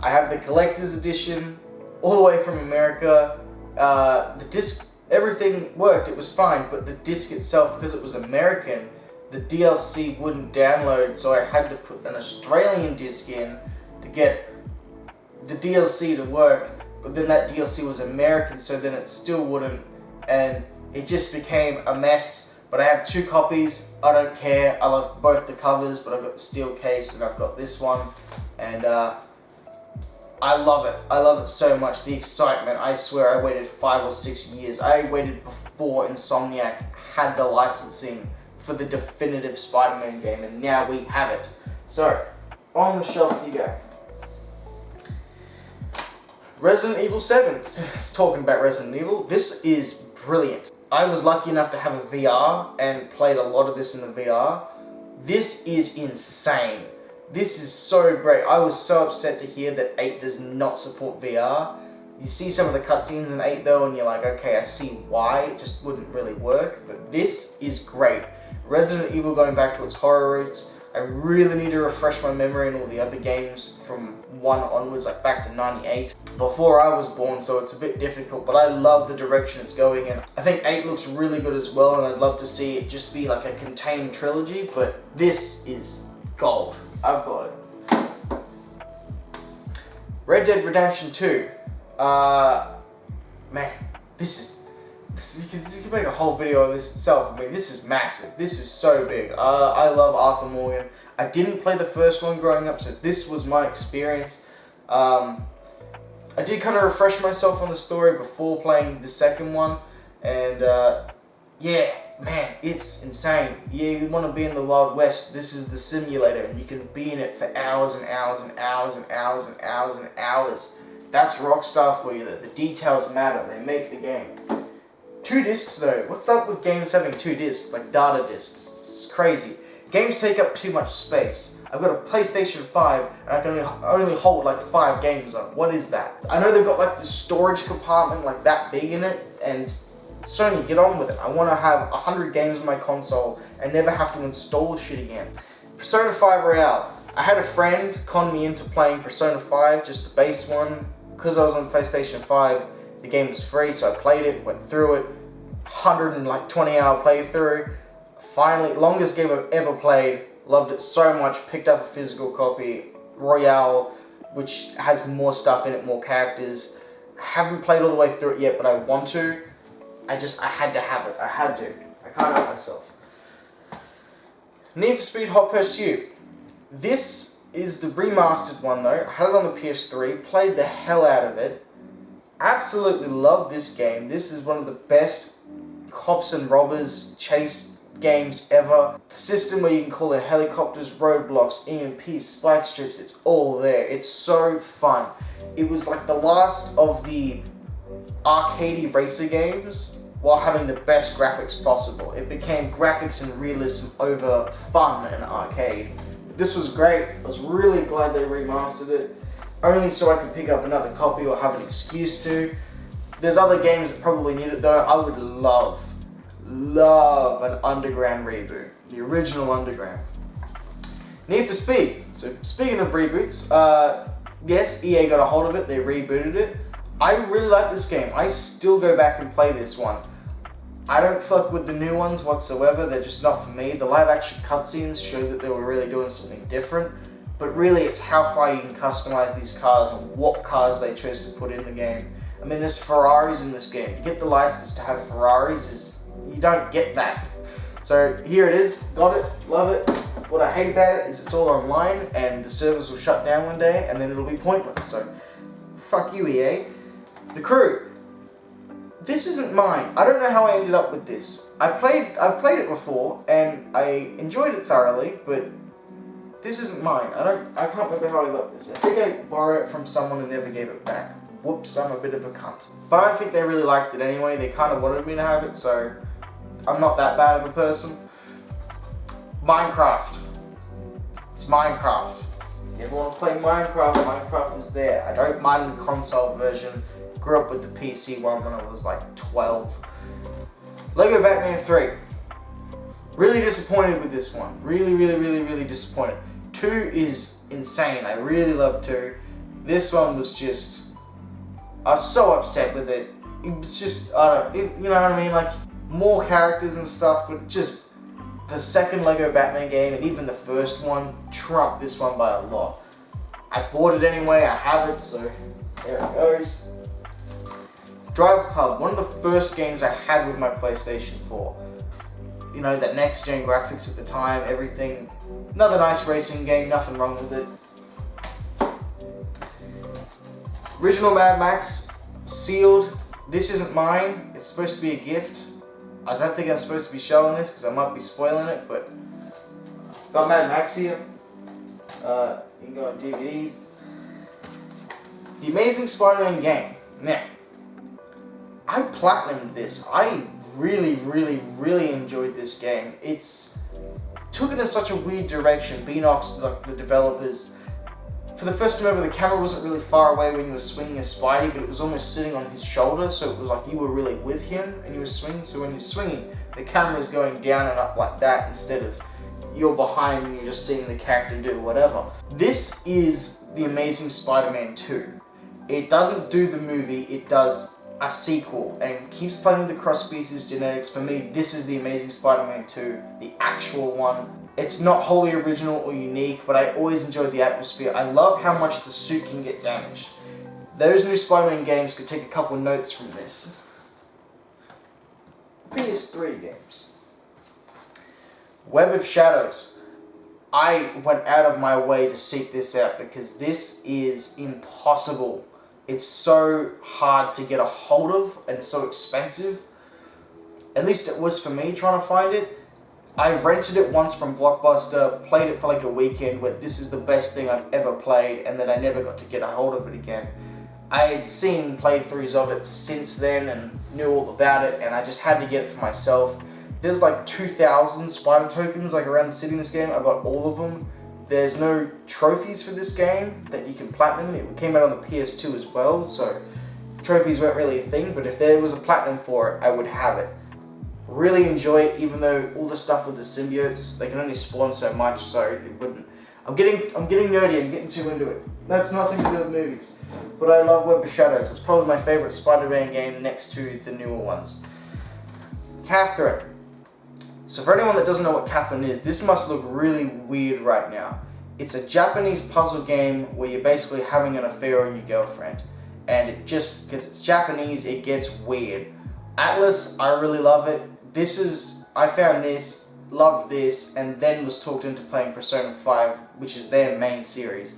I have the collector's edition, all the way from America. The disc, everything worked, it was fine, but the disc itself, because it was American, the DLC wouldn't download, so I had to put an Australian disc in to get the DLC to work, but then that DLC was American, so then it still wouldn't, and it just became a mess. But I have 2 copies, I don't care, I love both the covers, but I've got the steel case and I've got this one, and I love it so much, the excitement. I swear I waited 5 or 6 years. I waited before Insomniac had the licensing for the definitive Spider-Man game, and now we have it. So, on the shelf you go. Resident Evil 7, it's talking about Resident Evil, this is brilliant. I was lucky enough to have a VR and played a lot of this in the VR. This is insane. This is so great. I was so upset to hear that 8 does not support VR. You see some of the cutscenes in 8 though and you're like, okay, I see why, it just wouldn't really work, but this is great. Resident Evil going back to its horror roots. I really need to refresh my memory in all the other games from 1 onwards, like back to 98, before I was born, so it's a bit difficult, but I love the direction it's going in. I think 8 looks really good as well, and I'd love to see it just be like a contained trilogy, but this is gold. I've got it. Red Dead Redemption 2. Man, this you can make a whole video on this itself. I mean, this is massive. This is so big. I love Arthur Morgan. I didn't play the first one growing up, so this was my experience. I did kind of refresh myself on the story before playing the second one, and yeah, man, it's insane. You want to be in the Wild West, this is the simulator, and you can be in it for hours and hours and hours and hours and hours and hours. That's Rockstar for you. The details matter. They make the game. 2 discs though. What's up with games having 2 discs, like data discs? It's crazy. Games take up too much space. I've got a PlayStation 5 and I can only hold like 5 games on. What is that? I know they've got like the storage compartment like that big in it, and Sony, get on with it. I want to have 100 games on my console and never have to install shit again. Persona 5 Royale. I had a friend con me into playing Persona 5, just the base one. Because I was on PlayStation 5, the game was free, so I played it, went through it. 120-hour playthrough. Finally, longest game I've ever played. Loved it so much. Picked up a physical copy. Royale, which has more stuff in it, more characters. Haven't played all the way through it yet, but I want to. I had to have it. I had to. I can't help myself. Need for Speed Hot Pursuit. This is the remastered one though. I had it on the PS3. Played the hell out of it. Absolutely love this game. This is one of the best cops and robbers chase games ever. The system where you can call in helicopters, roadblocks, EMPs, spike strips, it's all there. It's so fun. It was like the last of the arcadey racer games while having the best graphics possible. It became graphics and realism over fun and arcade. This was great. I was really glad they remastered it. Only so I could pick up another copy or have an excuse to. There's other games that probably need it though. I would love an Underground reboot. The original Underground. Need for Speed. So speaking of reboots, yes, EA got a hold of it. They rebooted it. I really like this game. I still go back and play this one. I don't fuck with the new ones whatsoever. They're just not for me. The live action cutscenes showed that they were really doing something different. But really it's how far you can customize these cars and what cars they chose to put in the game. I mean, there's Ferraris in this game. To get the license to have Ferraris you don't get that. So here it is. Got it. Love it. What I hate about it is it's all online and the servers will shut down one day and then it'll be pointless. So fuck you, EA. The Crew. This isn't mine. I don't know how I ended up with this. I've played it before and I enjoyed it thoroughly, but this isn't mine. I can't remember how I got this. I think I borrowed it from someone and never gave it back. Whoops, I'm a bit of a cunt. But I don't think they really liked it anyway. They kind of wanted me to have it, so I'm not that bad of a person. Minecraft. It's Minecraft. If you want to play Minecraft, Minecraft is there. I don't mind the console version. Grew up with the PC one when I was like 12. Lego Batman 3. Really disappointed with this one. Really disappointed. 2 is insane. I really love 2. This one was just... I was so upset with it. It was just, you know what I mean? Like, more characters and stuff, but just the second Lego Batman game and even the first one trumped this one by a lot. I bought it anyway, I have it, so there it goes. Driver Club, one of the first games I had with my PlayStation 4. You know, that next gen graphics at the time, everything. Another nice racing game, nothing wrong with it. Original Mad Max, sealed. This isn't mine. It's supposed to be a gift. I don't think I'm supposed to be showing this because I might be spoiling it, but got Mad Max here. You can go on DVDs. The Amazing Spider-Man game. Now, I platinumed this. I really enjoyed this game. It's took it in such a weird direction. Beanox, the developers. For the first time ever, the camera wasn't really far away when you were swinging as Spidey, but it was almost sitting on his shoulder, so it was like you were really with him and you were swinging. So when you're swinging, the camera's going down and up like that instead of you're behind and you're just seeing the character do whatever. This is The Amazing Spider-Man 2. It doesn't do the movie, it does a sequel and keeps playing with the cross-species genetics. For me, this is The Amazing Spider-Man 2, the actual one. It's not wholly original or unique, but I always enjoyed the atmosphere. I love how much the suit can get damaged. Those new Spider-Man games could take a couple notes from this. PS3 games. Web of Shadows. I went out of my way to seek this out because this is impossible. It's so hard to get a hold of and so expensive. At least it was for me trying to find it. I rented it once from Blockbuster, played it for like a weekend, where this is the best thing I've ever played, and then I never got to get a hold of it again. I had seen playthroughs of it since then and knew all about it, and I just had to get it for myself. There's like 2,000 spider tokens like around the city in this game. I got all of them. There's no trophies for this game that you can platinum. It came out on the PS2 as well, so trophies weren't really a thing, but if there was a platinum for it, I would have it. Really enjoy it, even though all the stuff with the symbiotes, they can only spawn so much, so it wouldn't. I'm getting nerdy, I'm getting too into it. That's nothing to do with movies. But I love Web of Shadows. It's probably my favorite Spider-Man game next to the newer ones. Catherine. So for anyone that doesn't know what Catherine is, this must look really weird right now. It's a Japanese puzzle game where you're basically having an affair on your girlfriend. And it just, because it's Japanese, it gets weird. Atlas, I really love it. I found this, loved this, and then was talked into playing Persona 5, which is their main series.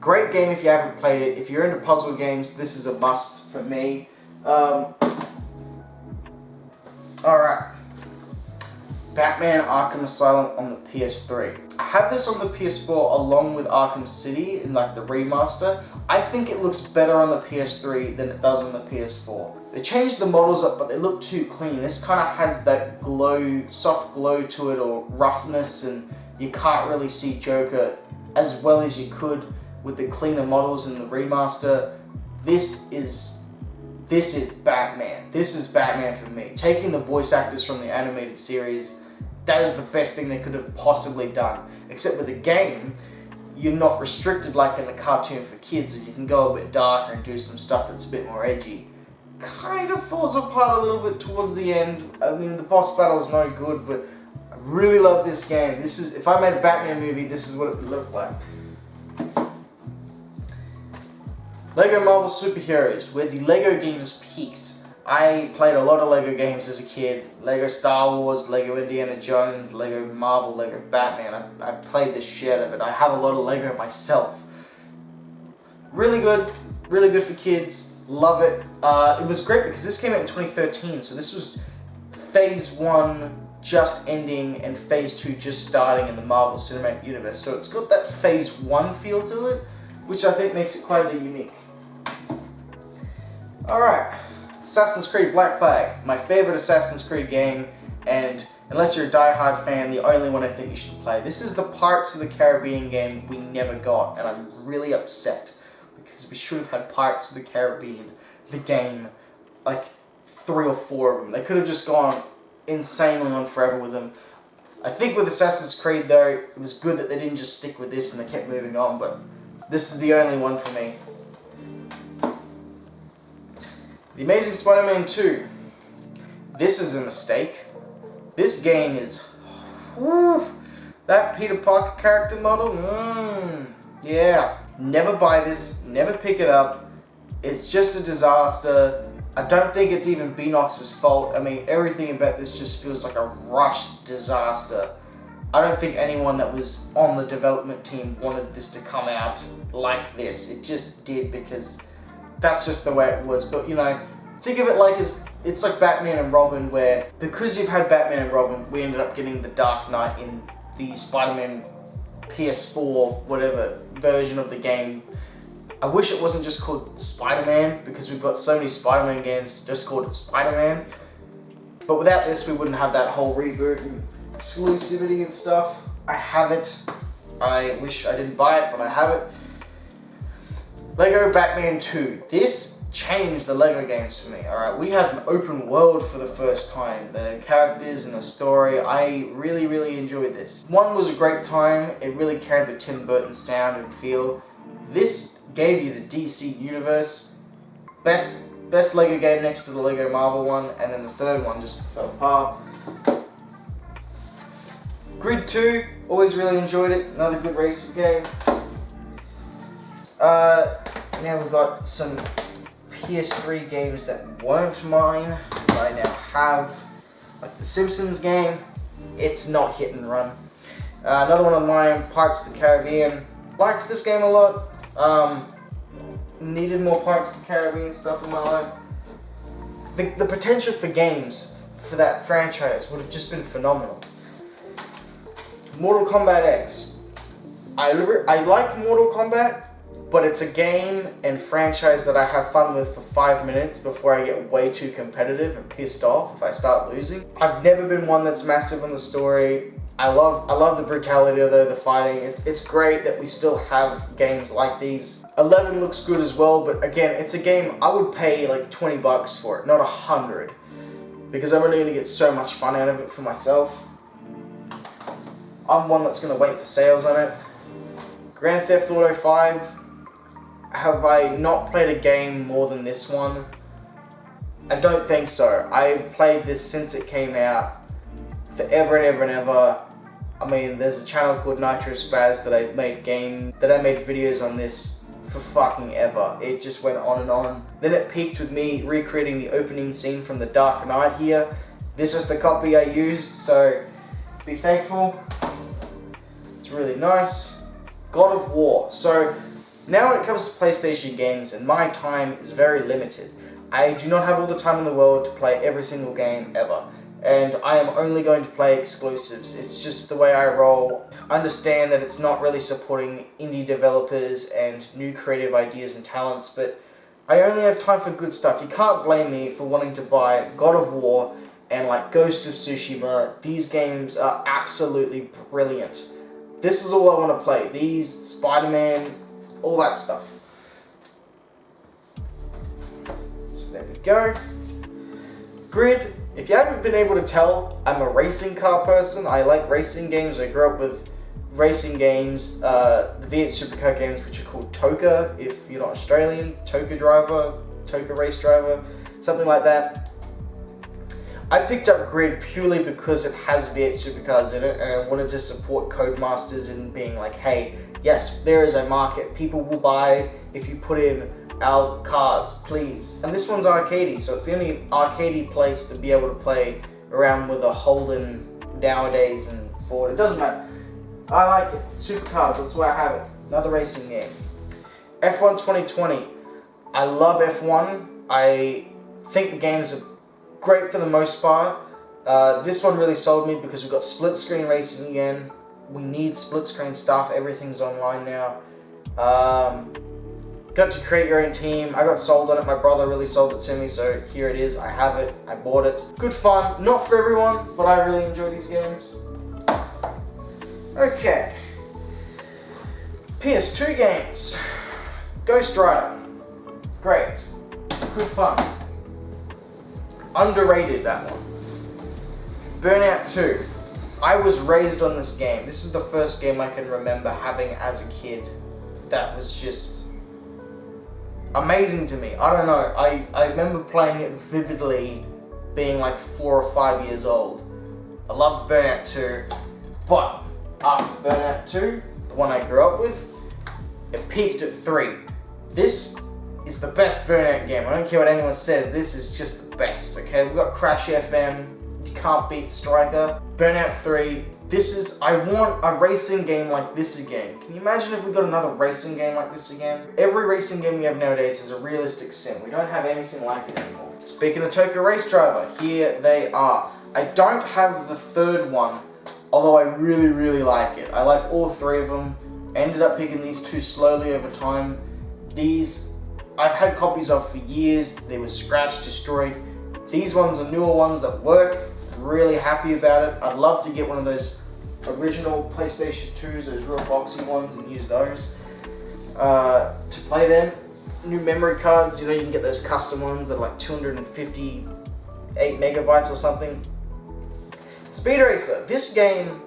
Great game if you haven't played it. If you're into puzzle games, this is a must for me. Alright. Batman Arkham Asylum on the PS3. I have this on the PS4 along with Arkham City in like the remaster. I think it looks better on the PS3 than it does on the PS4. They changed the models up, but they look too clean. This kind of has that glow, soft glow to it, or roughness, and you can't really see Joker as well as you could with the cleaner models in the remaster. This is Batman. This is Batman for me. Taking the voice actors from the animated series, that is the best thing they could have possibly done. Except with the game, you're not restricted like in a cartoon for kids, and you can go a bit darker and do some stuff that's a bit more edgy. Kind of falls apart a little bit towards the end. I mean, the boss battle is no good, but I really love this game. This is, if I made a Batman movie, this is what it would look like. Lego Marvel Superheroes, where the Lego games peaked. I played a lot of Lego games as a kid. Lego Star Wars, Lego Indiana Jones, Lego Marvel, Lego Batman. I played the shit out of it. I have a lot of Lego myself. Really good for kids. Love it. It was great because this came out in 2013, so this was Phase 1 just ending and Phase 2 just starting in the Marvel Cinematic Universe. So it's got that Phase 1 feel to it, which I think makes it quite unique. Alright. Assassin's Creed Black Flag, my favorite Assassin's Creed game, and unless you're a die-hard fan, the only one I think you should play. This is the Pirates of the Caribbean game we never got, and I'm really upset, because we should have had Pirates of the Caribbean, the game, like 3 or 4 of them. They could have just gone insanely on forever with them. I think with Assassin's Creed though, it was good that they didn't just stick with this and they kept moving on, but this is the only one for me. The Amazing Spider-Man 2. This is a mistake. This game is... whew, that Peter Parker character model? Yeah. Never buy this. Never pick it up. It's just a disaster. I don't think it's even Beanox's fault. I mean, everything about this just feels like a rushed disaster. I don't think anyone that was on the development team wanted this to come out like this. It just did because... that's just the way it was. But you know, think of it like it's like Batman and Robin, where because you've had Batman and Robin, we ended up getting the Dark Knight in the Spider-Man PS4 whatever version of the game. I wish it wasn't just called Spider-Man, because we've got so many Spider-Man games just called Spider-Man. But without this, we wouldn't have that whole reboot and exclusivity and stuff. I have it. I wish I didn't buy it, but I have it. Lego Batman 2. This changed the Lego games for me, alright? We had an open world for the first time. The characters and the story, I really, really enjoyed this. 1 was a great time. It really carried the Tim Burton sound and feel. This gave you the DC universe. Best Lego game next to the Lego Marvel one, and then the third one just fell apart. Grid 2, always really enjoyed it. Another good racing game. Now we've got some PS3 games that weren't mine, that I now have. Like the Simpsons game, it's not hit and run. Another one of mine, Pirates of the Caribbean. Liked this game a lot. Needed more Pirates of the Caribbean stuff in my life. The potential for games for that franchise would have just been phenomenal. Mortal Kombat X. I like Mortal Kombat, but it's a game and franchise that I have fun with for 5 minutes before I get way too competitive and pissed off if I start losing. I've never been one that's massive on the story. I love the brutality of the fighting. It's great that we still have games like these. 11 looks good as well, but again, it's a game I would pay like 20 bucks for it, not 100, because I'm really gonna get so much fun out of it for myself. I'm one that's gonna wait for sales on it. Grand Theft Auto 5. Have I not played a game more than this one? I don't think so. I've played this since it came out, forever and ever and ever. I mean, there's a channel called Nitro Spaz that I made videos on this for fucking ever. It just went on and on. Then it peaked with me recreating the opening scene from The Dark Knight here. This is the copy I used, so be thankful. It's really nice. God of War. So now when it comes to PlayStation games, and my time is very limited. I do not have all the time in the world to play every single game ever. And I am only going to play exclusives. It's just the way I roll. I understand that it's not really supporting indie developers and new creative ideas and talents, but I only have time for good stuff. You can't blame me for wanting to buy God of War and like Ghost of Tsushima. These games are absolutely brilliant. This is all I want to play. These, Spider-Man, all that stuff. So there we go. Grid. If you haven't been able to tell, I'm a racing car person. I like racing games. I grew up with racing games, the V8 supercar games, which are called Toka, if you're not Australian. Toka race driver, something like that. I picked up Grid purely because it has V8 supercars in it, and I wanted to support Codemasters in being like, hey, yes, there is a market. People will buy if you put in our cars, please. And this one's arcadey, so it's the only arcadey place to be able to play around with a Holden nowadays and Ford. It doesn't matter. I like it. Supercars, that's why I have it. Another racing game. F1 2020. I love F1. I think the games are great for the most part. This one really sold me because we've got split screen racing again. We need split screen stuff. Everything's online now. Got to create your own team. I got sold on it. My brother really sold it to me, so here it is. I have it. I bought it. Good fun. Not for everyone, but I really enjoy these games. Okay. PS2 games. Ghost Rider. Great. Good fun. Underrated, that one. Burnout 2. I was raised on this game. This is the first game I can remember having as a kid that was just amazing to me. I don't know. I remember playing it vividly, being like 4 or 5 years old. I loved Burnout 2, but after Burnout 2, the one I grew up with, it peaked at 3. This is the best Burnout game. I don't care what anyone says, this is just the best, okay? We've got Crash FM, you can't beat Striker. Burnout 3, I want a racing game like this again. Can you imagine if we got another racing game like this again? Every racing game we have nowadays is a realistic sim. We don't have anything like it anymore. Speaking of Toka Race Driver, here they are. I don't have the third one, although I really, really like it. I like all 3 of them. I ended up picking these 2 slowly over time. These, I've had copies of for years. They were scratched, destroyed. These ones are newer ones that work. Really happy about it. I'd love to get one of those original PlayStation 2s, those real boxy ones, and use those to play them. New memory cards, you know, you can get those custom ones that are like 258 megabytes or something. Speed Racer. This game,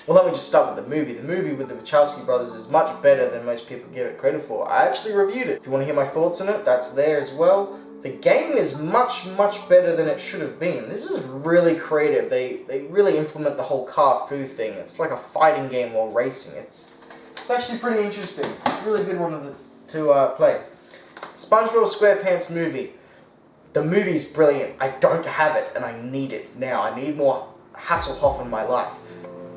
well, let me just start with the movie. The movie with the Wachowski brothers is much better than most people give it credit for. I actually reviewed it. If you want to hear my thoughts on it, that's there as well. The game is much, much better than it should have been. This is really creative. They really implement the whole car foo thing. It's like a fighting game while racing. It's actually pretty interesting. It's a really good one to play. SpongeBob SquarePants movie. The movie's brilliant. I don't have it, and I need it now. I need more Hasselhoff in my life.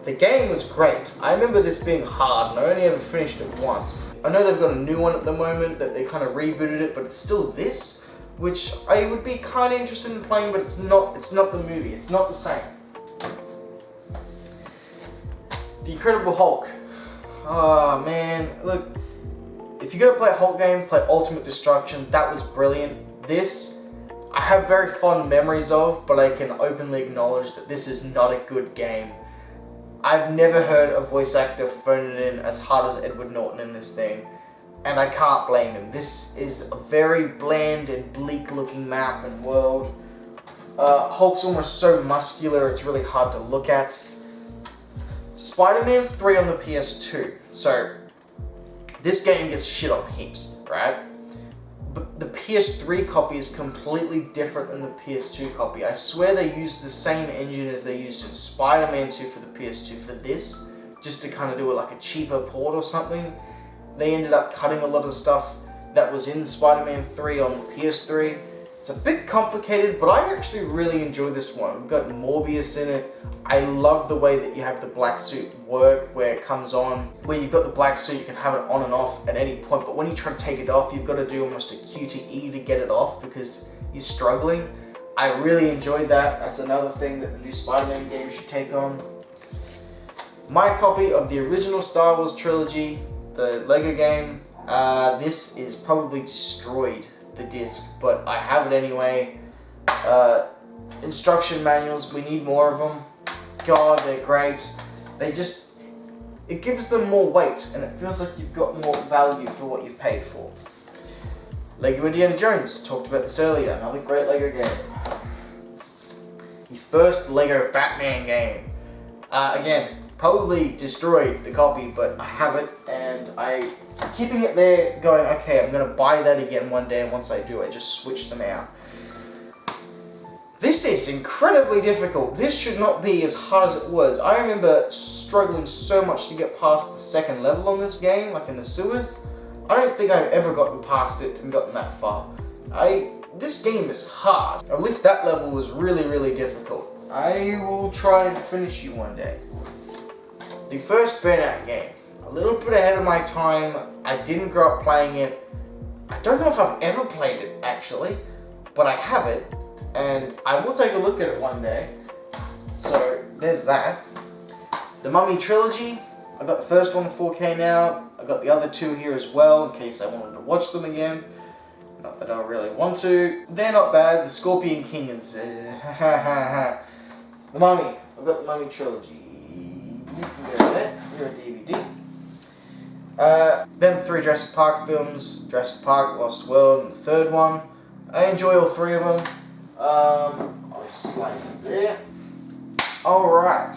The game was great. I remember this being hard, and I only ever finished it once. I know they've got a new one at the moment, that they kind of rebooted it, but it's still this, which I would be kind of interested in playing, but it's not the movie. It's not the same. The Incredible Hulk. Oh man, look, if if you're gonna play a Hulk game, play Ultimate Destruction. That was brilliant. This, I have very fond memories of, but I can openly acknowledge that this is not a good game. I've never heard a voice actor phone it in as hard as Edward Norton in this thing, and I can't blame him. This is a very bland and bleak looking map and world. Hulk's almost so muscular, it's really hard to look at. Spider-Man 3 on the PS2. So, this game gets shit on heaps, right? But the PS3 copy is completely different than the PS2 copy. I swear they used the same engine as they used in Spider-Man 2 for the PS2 for this, just to kind of do it like a cheaper port or something. They ended up cutting a lot of the stuff that was in Spider-Man 3 on the PS3. It's a bit complicated, but I actually really enjoy this one. We've got Morbius in it. I love the way that you have the black suit work, where it comes on. Where you've got the black suit, you can have it on and off at any point, but when you try to take it off, you've got to do almost a Q to E to get it off because you're struggling. I really enjoyed that. That's another thing that the new Spider-Man game should take on. My copy of the original Star Wars trilogy, the Lego game, this is probably destroyed, the disc, but I have it anyway. Instruction manuals, we need more of them. God, they're great. It gives them more weight, and it feels like you've got more value for what you've paid for. Lego Indiana Jones, talked about this earlier, another great Lego game. The first Lego Batman game. Again, probably destroyed the copy, but I have it, and I'm keeping it there going, okay, I'm going to buy that again one day, and once I do, I just switch them out. This is incredibly difficult. This should not be as hard as it was. I remember struggling so much to get past the second level on this game, like in the sewers. I don't think I've ever gotten past it and gotten that far. This game is hard. At least that level was really, really difficult. I will try and finish you one day. The first Burnout game. A little bit ahead of my time. I didn't grow up playing it. I don't know if I've ever played it, actually, but I have it, and I will take a look at it one day. So, there's that. The Mummy Trilogy. I got the first one in 4K now. I got the other two here as well, in case I wanted to watch them again. Not that I really want to. They're not bad. The Scorpion King is... The Mummy. I've got the Mummy Trilogy. You can go there. You're a DVD. Then 3 Jurassic Park films. Jurassic Park, Lost World, and the third one. I enjoy all 3 of them. I'll just slide it there. Alright.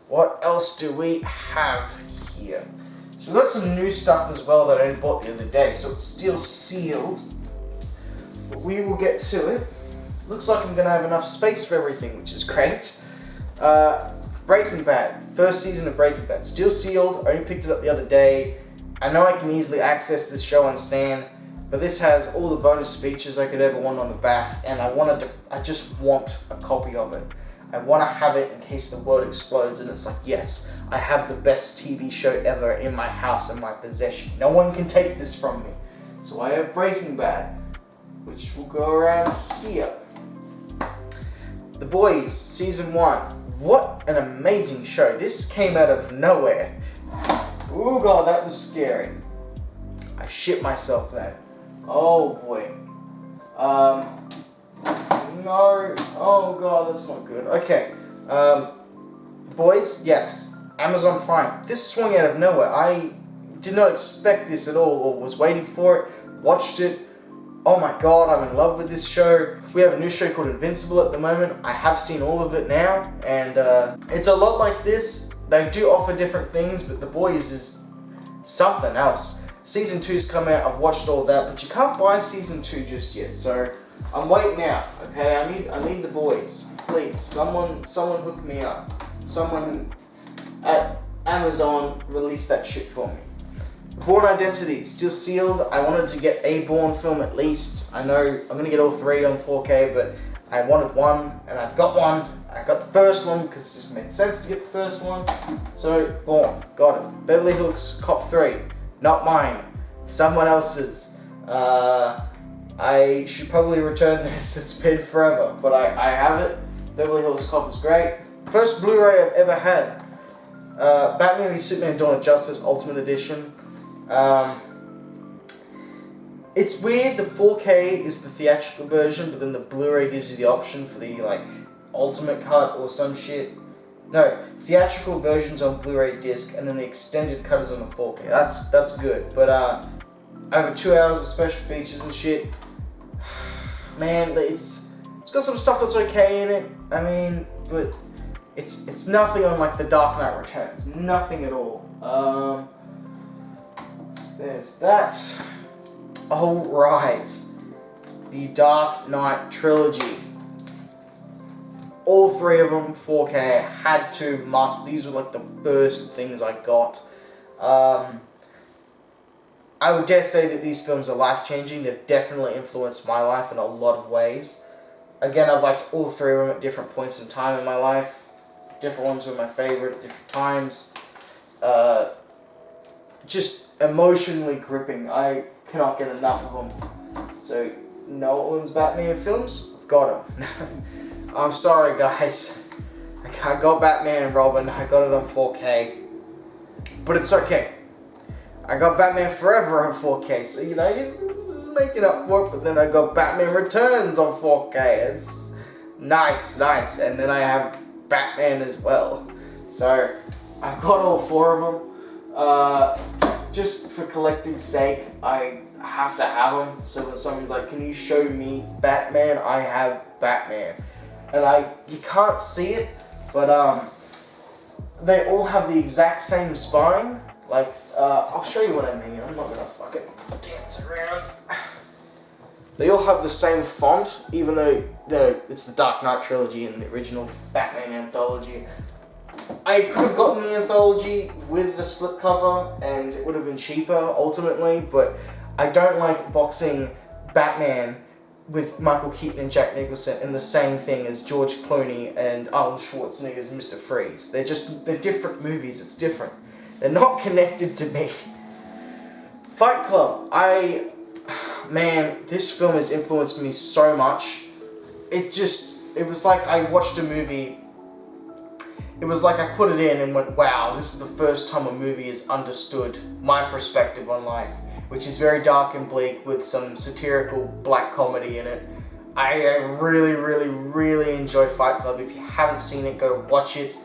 What else do we have here? So we've got some new stuff as well that I bought the other day. So it's still sealed. But we will get to it. Looks like I'm going to have enough space for everything, which is great. Breaking Bad. First season of Breaking Bad. Still sealed. I only picked it up the other day. I know I can easily access this show on Stan, but this has all the bonus features I could ever want on the back, and I just want a copy of it. I want to have it in case the world explodes, and it's like, yes, I have the best TV show ever in my house, in my possession. No one can take this from me. So I have Breaking Bad, which will go around here. The Boys, Season 1. What an amazing show. This came out of nowhere. Oh god, that was scary. I shit myself then. Oh boy. No. Oh god, that's not good. Okay. Boys, yes. Amazon Prime. This swung out of nowhere. I did not expect this at all, or was waiting for it. Watched it. Oh my god, I'm in love with this show. We have a new show called Invincible at the moment. I have seen all of it now, and it's a lot like this. They do offer different things, but The Boys is something else. Season 2's come out, I've watched all that, but you can't buy Season 2 just yet, so I'm waiting out, okay? I need The Boys. Please, someone hook me up. Someone at Amazon release that shit for me. Bourne Identity, still sealed. I wanted to get a Bourne film at least. I know I'm going to get all 3 on 4K, but I wanted one, and I've got one. I got the first one because it just made sense to get the first one. So, Bourne, got it. Beverly Hills Cop 3, not mine, someone else's. I should probably return this, it's been forever, but I have it. Beverly Hills Cop is great. First Blu-ray I've ever had. Batman v Superman Dawn of Justice Ultimate Edition. It's weird, the 4K is the theatrical version, but then the Blu-ray gives you the option for the, like, ultimate cut or some shit. No, theatrical version's on Blu-ray disc, and then the extended cut is on the 4K. That's good, but, over 2 hours of special features and shit. Man, it's got some stuff that's okay in it, I mean, but it's nothing on, like, The Dark Knight Returns. Nothing at all. So there's that. Alright, the Dark Knight trilogy. All three of them, 4K, had to, must. These were like the first things I got. I would dare say that these films are life-changing. They've definitely influenced my life in a lot of ways. Again, I've liked all three of them at different points in time in my life. Different ones were my favorite at different times. Just emotionally gripping. I cannot get enough of them. So, Nolan's Batman films, I've got them. I'm sorry, guys. I got Batman and Robin. I got it on 4K. But it's okay. I got Batman Forever on 4K. So, you know, this is making up for it. But then I got Batman Returns on 4K. It's nice. And then I have Batman as well. So, I've got all four of them. Just for collecting's sake, I have to have them. So when someone's like, can you show me Batman? I have Batman. And you can't see it, but they all have the exact same spine. Like, I'll show you what I mean. I'm not gonna fucking dance around. They all have the same font, even though it's the Dark Knight trilogy and the original Batman anthology. I could have gotten the anthology with the slipcover, and it would have been cheaper ultimately, but I don't like boxing Batman with Michael Keaton and Jack Nicholson in the same thing as George Clooney and Arnold Schwarzenegger's Mr. Freeze. They're different movies, it's different. They're not connected to me. Fight Club, man, this film has influenced me so much. It was like I watched a movie. It was like I put it in and went, wow, this is the first time a movie has understood my perspective on life, which is very dark and bleak with some satirical black comedy in it. I really enjoy Fight Club. If you haven't seen it, go watch it.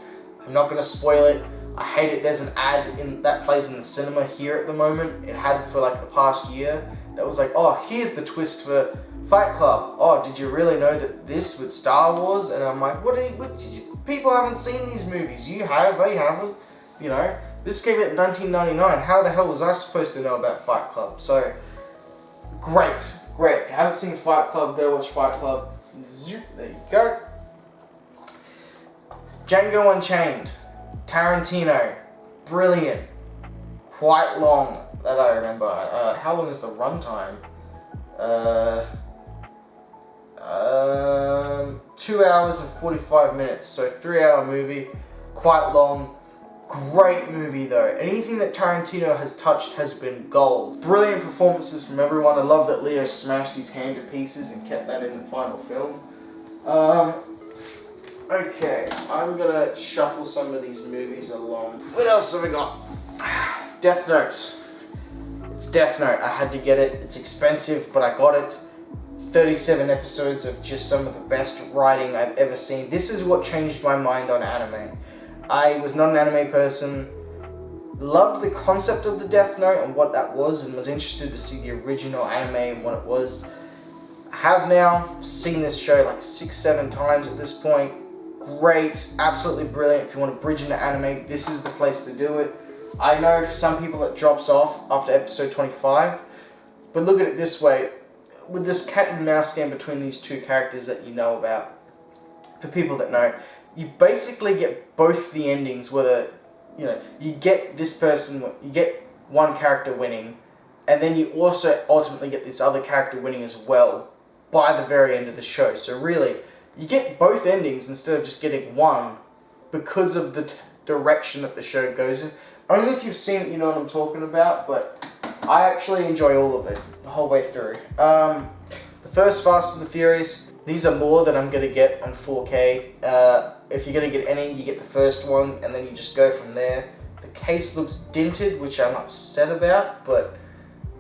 I'm not going to spoil it. I hate it. There's an ad that plays in the cinema here at the moment. It had for like the past year. That was like, oh, here's the twist for Fight Club. Oh, did you really know that this with Star Wars? And I'm like, people haven't seen these movies. You have, they haven't. You know, this came out in 1999. How the hell was I supposed to know about Fight Club? So, great. If you haven't seen Fight Club, go watch Fight Club. Zoop, there you go. Django Unchained. Tarantino. Brilliant. Quite long, that I remember. How long is the runtime? 2 hours and 45 minutes, so 3-hour movie, quite long. Great movie though. Anything that Tarantino has touched has been gold. Brilliant performances from everyone. I love that Leo smashed his hand to pieces and kept that in the final film. Okay, I'm gonna shuffle some of these movies along. What else have we got? Death Note. It's Death Note. I had to get it. It's expensive, but I got it. 37 episodes of just some of the best writing I've ever seen. This is what changed my mind on anime. I was not an anime person, loved the concept of the Death Note and what that was, and was interested to see the original anime and what it was. I have now seen this show like 6-7 times at this point. Great, absolutely brilliant. If you want to bridge into anime, this is the place to do it. I know for some people it drops off after episode 25, but look at it this way. With this cat and mouse game between these two characters that you know about, for people that know, you basically get both the endings, whether, you know, you get this person, you get one character winning, and then you also ultimately get this other character winning as well by the very end of the show. So really, you get both endings instead of just getting one because of the direction that the show goes in. Only if you've seen it, you know what I'm talking about, but I actually enjoy all of it, the whole way through. The first Fast and the Furious, these are more than I'm going to get on 4K. If you're going to get any, you get the first one, and then you just go from there. The case looks dented, which I'm upset about, but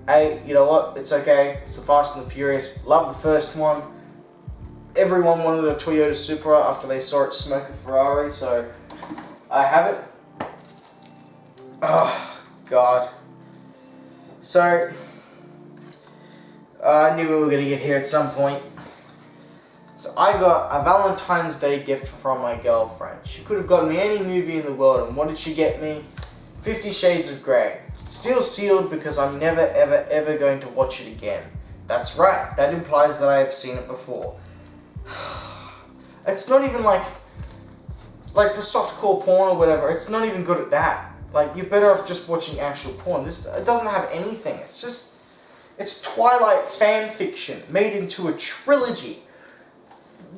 hey, you know what? It's okay. It's the Fast and the Furious. Love the first one. Everyone wanted a Toyota Supra after they saw it smoke a Ferrari, so I have it. Oh, God. So, I knew we were going to get here at some point. So I got a Valentine's Day gift from my girlfriend. She could have gotten me any movie in the world, and what did she get me? 50 Shades of Grey. Still sealed because I'm never, ever, ever going to watch it again. That's right. That implies that I have seen it before. It's not even like for softcore porn or whatever, it's not even good at that. Like, you're better off just watching actual porn. It doesn't have anything. It's Twilight fan fiction made into a trilogy.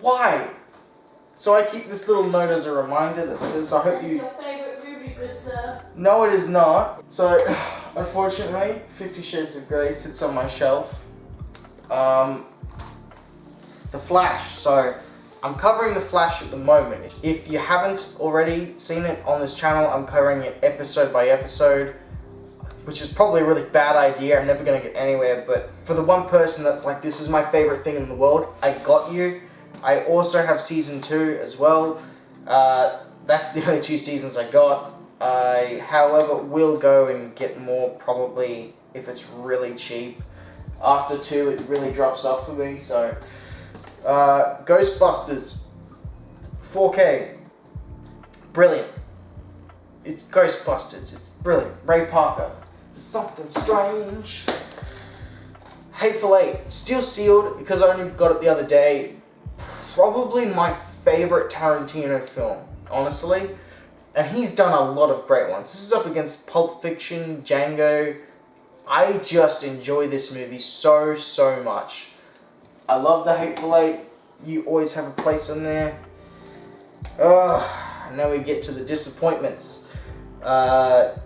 Why? So I keep this little note as a reminder that says, I hope you... Your favourite movie, good sir? No, it is not. So, unfortunately, 50 Shades of Grey sits on my shelf. The Flash. So, I'm covering The Flash at the moment. If you haven't already seen it on this channel, I'm covering it episode by episode, which is probably a really bad idea. I'm never going to get anywhere, but for the one person that's like, this is my favorite thing in the world, I got you. I also have season 2 as well. That's the only 2 seasons I got. I, however, will go and get more probably if it's really cheap. After 2, it really drops off for me, so... Ghostbusters 4K, brilliant. It's Ghostbusters, it's brilliant. Ray Parker, it's something strange. Hateful Eight, still sealed because I only got it the other day. Probably my favorite Tarantino film, honestly. And he's done a lot of great ones. This is up against Pulp Fiction, Django. I just enjoy this movie so, so much. I love the Hateful Eight. You always have a place in there. Now we get to the disappointments. Man,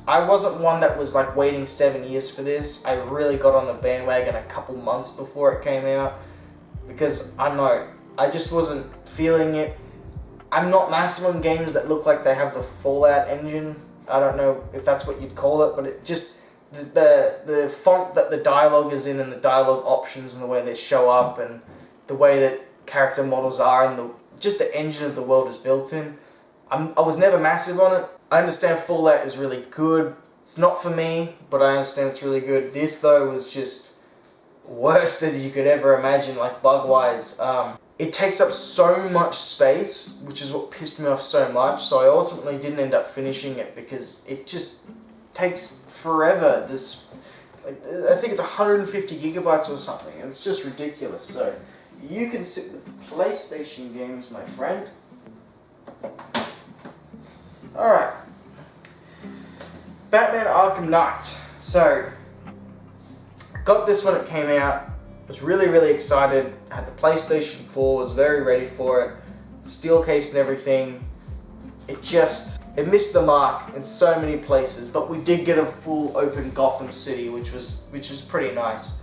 I wasn't one that was like waiting 7 years for this. I really got on the bandwagon a couple months before it came out. Because, I don't know, I just wasn't feeling it. I'm not massive on games that look like they have the Fallout engine. I don't know if that's what you'd call it, but it just... The font that the dialogue is in and the dialogue options and the way they show up and the way that character models are and just the engine of the world is built in. I was never massive on it. I understand Fallout is really good. It's not for me, but I understand it's really good. This, though, was just worse than you could ever imagine, like bug-wise. It takes up so much space, which is what pissed me off so much, so I ultimately didn't end up finishing it because it just takes forever. I think it's 150 gigabytes or something. It's just ridiculous. So you can sit with the PlayStation games, my friend. Alright. Batman Arkham Knight. So, got this when it came out. Was really, really excited. Had the PlayStation 4, was very ready for it. Steel case and everything. It missed the mark in so many places, but we did get a full open Gotham City, which was pretty nice.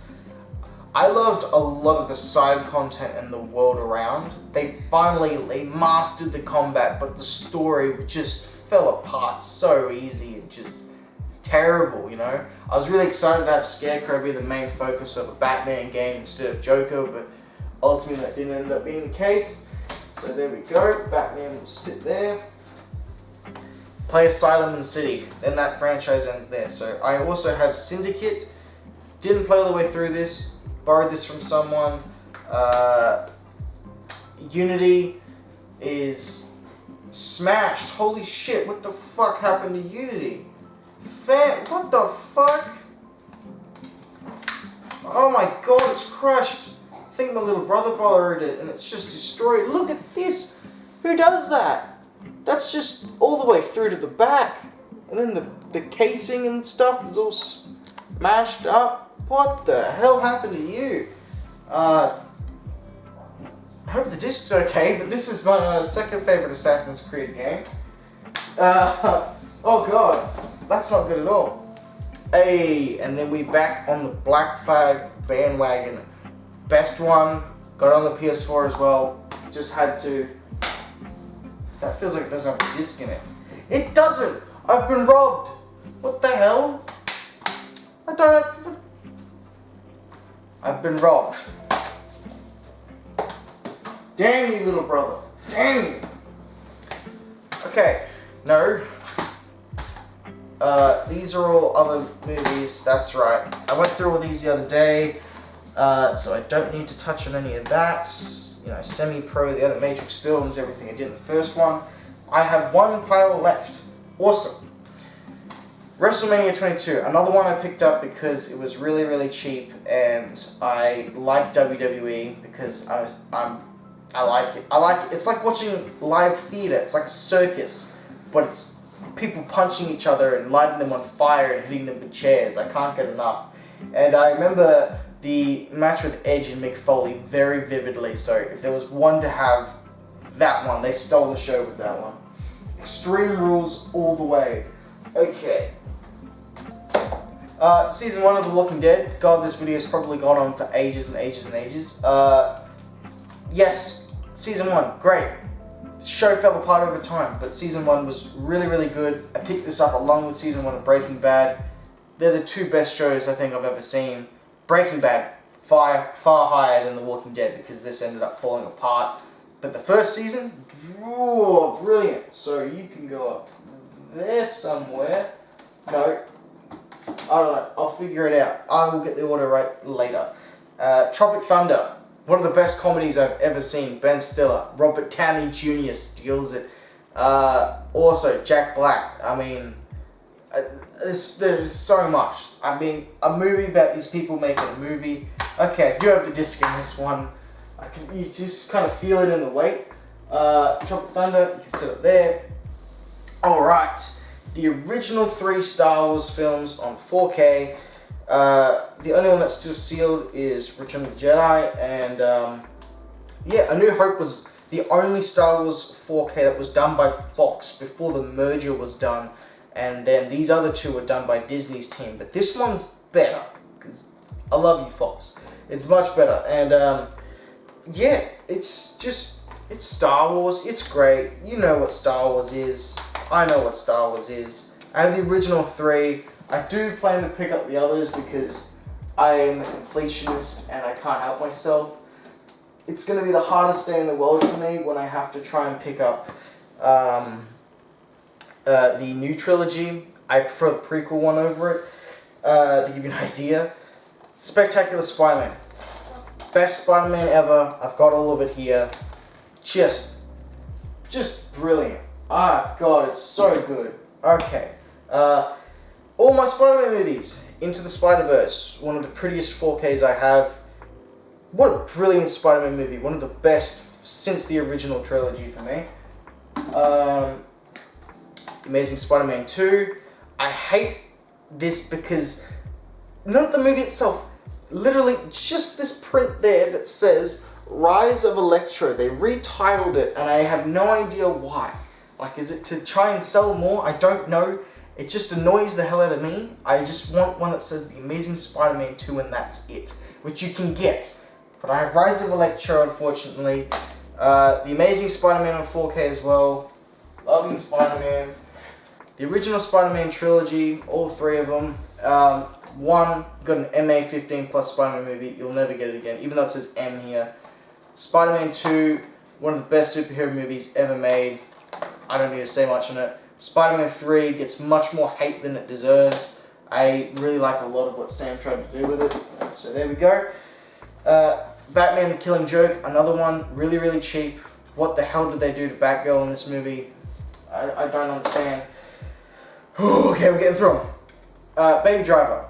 I loved a lot of the side content and the world around. They mastered the combat, but the story just fell apart so easy and just terrible, you know? I was really excited to have Scarecrow be the main focus of a Batman game instead of Joker, but ultimately that didn't end up being the case. So there we go, Batman will sit there. Play Asylum and City, then that franchise ends there. So I also have Syndicate, didn't play all the way through this, borrowed this from someone. Unity is smashed. Holy shit, what the fuck happened to Unity? What the fuck? Oh my god, it's crushed. I think my little brother borrowed it and it's just destroyed. Look at this. Who does that? That's just all the way through to the back. And then the casing and stuff is all smashed up. What the hell happened to you? I hope the disc's okay, but this is my second favorite Assassin's Creed game. Oh god, that's not good at all. Hey, and then we back on the Black Flag bandwagon. Best one, got it on the PS4 as well. Just had to. That feels like it doesn't have a disc in it. It doesn't! I've been robbed! What the hell? I've been robbed. Damn you, little brother. Damn you. Okay, no. These are all other movies, that's right. I went through all these the other day, so I don't need to touch on any of that. You know, Semi-Pro, the other Matrix films, everything I did in the first one. I have one pile left. Awesome. WrestleMania 22, another one I picked up because it was really, really cheap, and I like WWE because I like it. I like it. It's like watching live theater. It's like a circus, but it's people punching each other and lighting them on fire and hitting them with chairs. I can't get enough. And I remember the match with Edge and Mick Foley very vividly. So if there was one to have, that one. They stole the show with that one. Extreme Rules all the way. Okay. Season 1 of The Walking Dead. God, this video has probably gone on for ages and ages and ages. Yes, Season 1, great. The show fell apart over time, but Season 1 was really, really good. I picked this up along with Season 1 of Breaking Bad. They're the two best shows I think I've ever seen. Breaking Bad, far higher than The Walking Dead because this ended up falling apart. But the first season, oh, brilliant. So you can go up there somewhere. No, I don't know. I'll figure it out. I will get the order right later. Tropic Thunder. One of the best comedies I've ever seen. Ben Stiller. Robert Downey Jr. steals it. Also, Jack Black. I mean, there's so much. I mean, a movie about these people making a movie. Okay, you have the disc in this one. You just kind of feel it in the weight. Tropic Thunder, you can sit up there. Alright. The original 3 Star Wars films on 4K. The only one that's still sealed is Return of the Jedi, and yeah, A New Hope was the only Star Wars 4K that was done by Fox before the merger was done, and then these other 2 were done by Disney's team, but this one's better, because I love you, Fox. It's much better, and yeah, it's Star Wars, it's great, you know what Star Wars is, I know what Star Wars is. I have the original 3. I do plan to pick up the others because I am a completionist and I can't help myself. It's going to be the hardest day in the world for me when I have to try and pick up the new trilogy. I prefer the prequel one over it, to give you an idea. Spectacular Spider-Man. Best Spider-Man ever. I've got all of it here. Just brilliant. Ah, God, it's so good. Okay. All my Spider-Man movies. Into the Spider-Verse. One of the prettiest 4Ks I have. What a brilliant Spider-Man movie. One of the best since the original trilogy for me. Amazing Spider-Man 2. I hate this because, not the movie itself, literally just this print there that says Rise of Electro. They retitled it and I have no idea why. Like, is it to try and sell more? I don't know. It just annoys the hell out of me. I just want one that says The Amazing Spider-Man 2 and that's it. Which you can get. But I have Rise of Electro, unfortunately. The Amazing Spider-Man on 4K as well. Loving Spider-Man. The original Spider-Man trilogy, all 3 of them. One, got an MA 15 plus Spider-Man movie. You'll never get it again, even though it says M here. Spider-Man 2, one of the best superhero movies ever made. I don't need to say much on it. Spider-Man 3 gets much more hate than it deserves. I really like a lot of what Sam tried to do with it. So there we go. Batman the Killing Joke, another one, really, really cheap. What the hell did they do to Batgirl in this movie? I don't understand. Okay, we're getting through them. Baby Driver.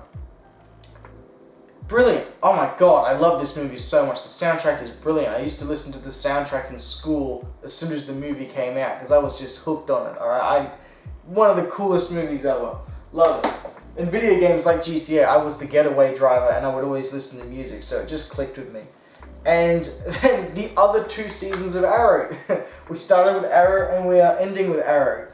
Brilliant. Oh my God, I love this movie so much. The soundtrack is brilliant. I used to listen to the soundtrack in school as soon as the movie came out because I was just hooked on it, alright? One of the coolest movies ever. Love it. In video games like GTA, I was the getaway driver and I would always listen to music, so it just clicked with me. And then the other 2 seasons of Arrow. We started with Arrow and we are ending with Arrow.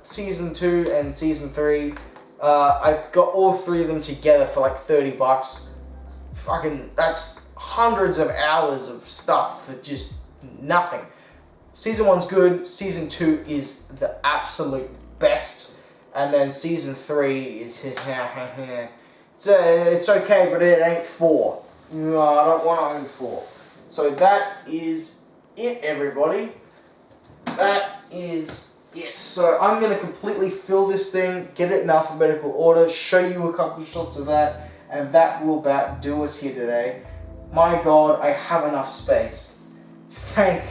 Season 2 and Season 3. I got all 3 of them together for like $30. Fucking, that's hundreds of hours of stuff for just nothing. Season 1's good. Season 2 is the absolute best. And then season 3 is it's okay, but it ain't 4. No, I don't want to own 4. So that is it, everybody. That is it. So I'm gonna completely fill this thing, get it in alphabetical order, show you a couple shots of that, and that will about do us here today. My God, I have enough space. Thank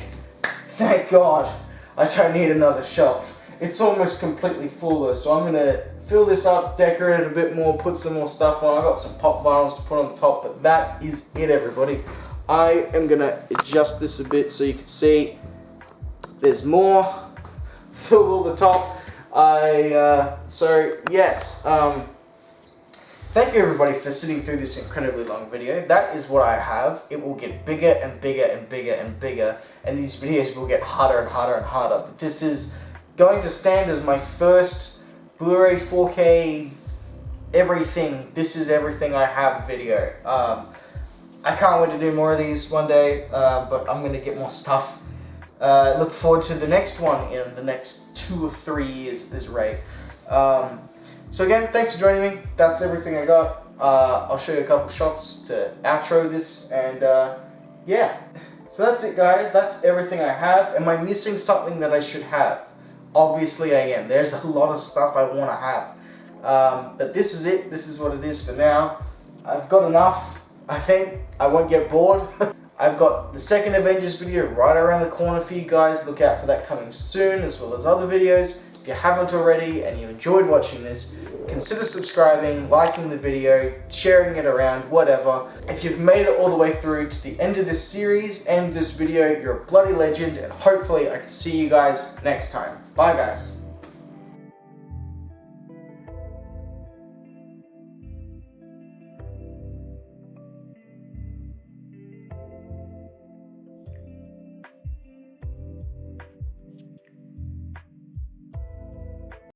God, I don't need another shelf. It's almost completely full though, so I'm gonna fill this up, decorate it a bit more, put some more stuff on. I got some pop vinyls to put on top, but that is it, everybody. I am gonna adjust this a bit so you can see there's more. Filled all the top. So yes, thank you everybody for sitting through this incredibly long video. That is what I have. It will get bigger and bigger and bigger and bigger, and these videos will get harder and harder and harder. But this is going to stand as my first Blu-ray 4K everything. This is everything I have video. I can't wait to do more of these one day, but I'm going to get more stuff. Look forward to the next one in the next 2 or 3 years at this rate. So again, thanks for joining me. That's everything I got. I'll show you a couple shots to outro this, and yeah. So that's it, guys. That's everything I have. Am I missing something that I should have? Obviously I am. There's a lot of stuff I want to have. But this is it. This is what it is for now. I've got enough. I think I won't get bored. I've got the second Avengers video right around the corner for you guys. Look out for that coming soon, as well as other videos. If you haven't already and you enjoyed watching this, consider subscribing, liking the video, sharing it around, whatever. If you've made it all the way through to the end of this series and this video, you're a bloody legend, and hopefully I can see you guys next time. Bye, guys.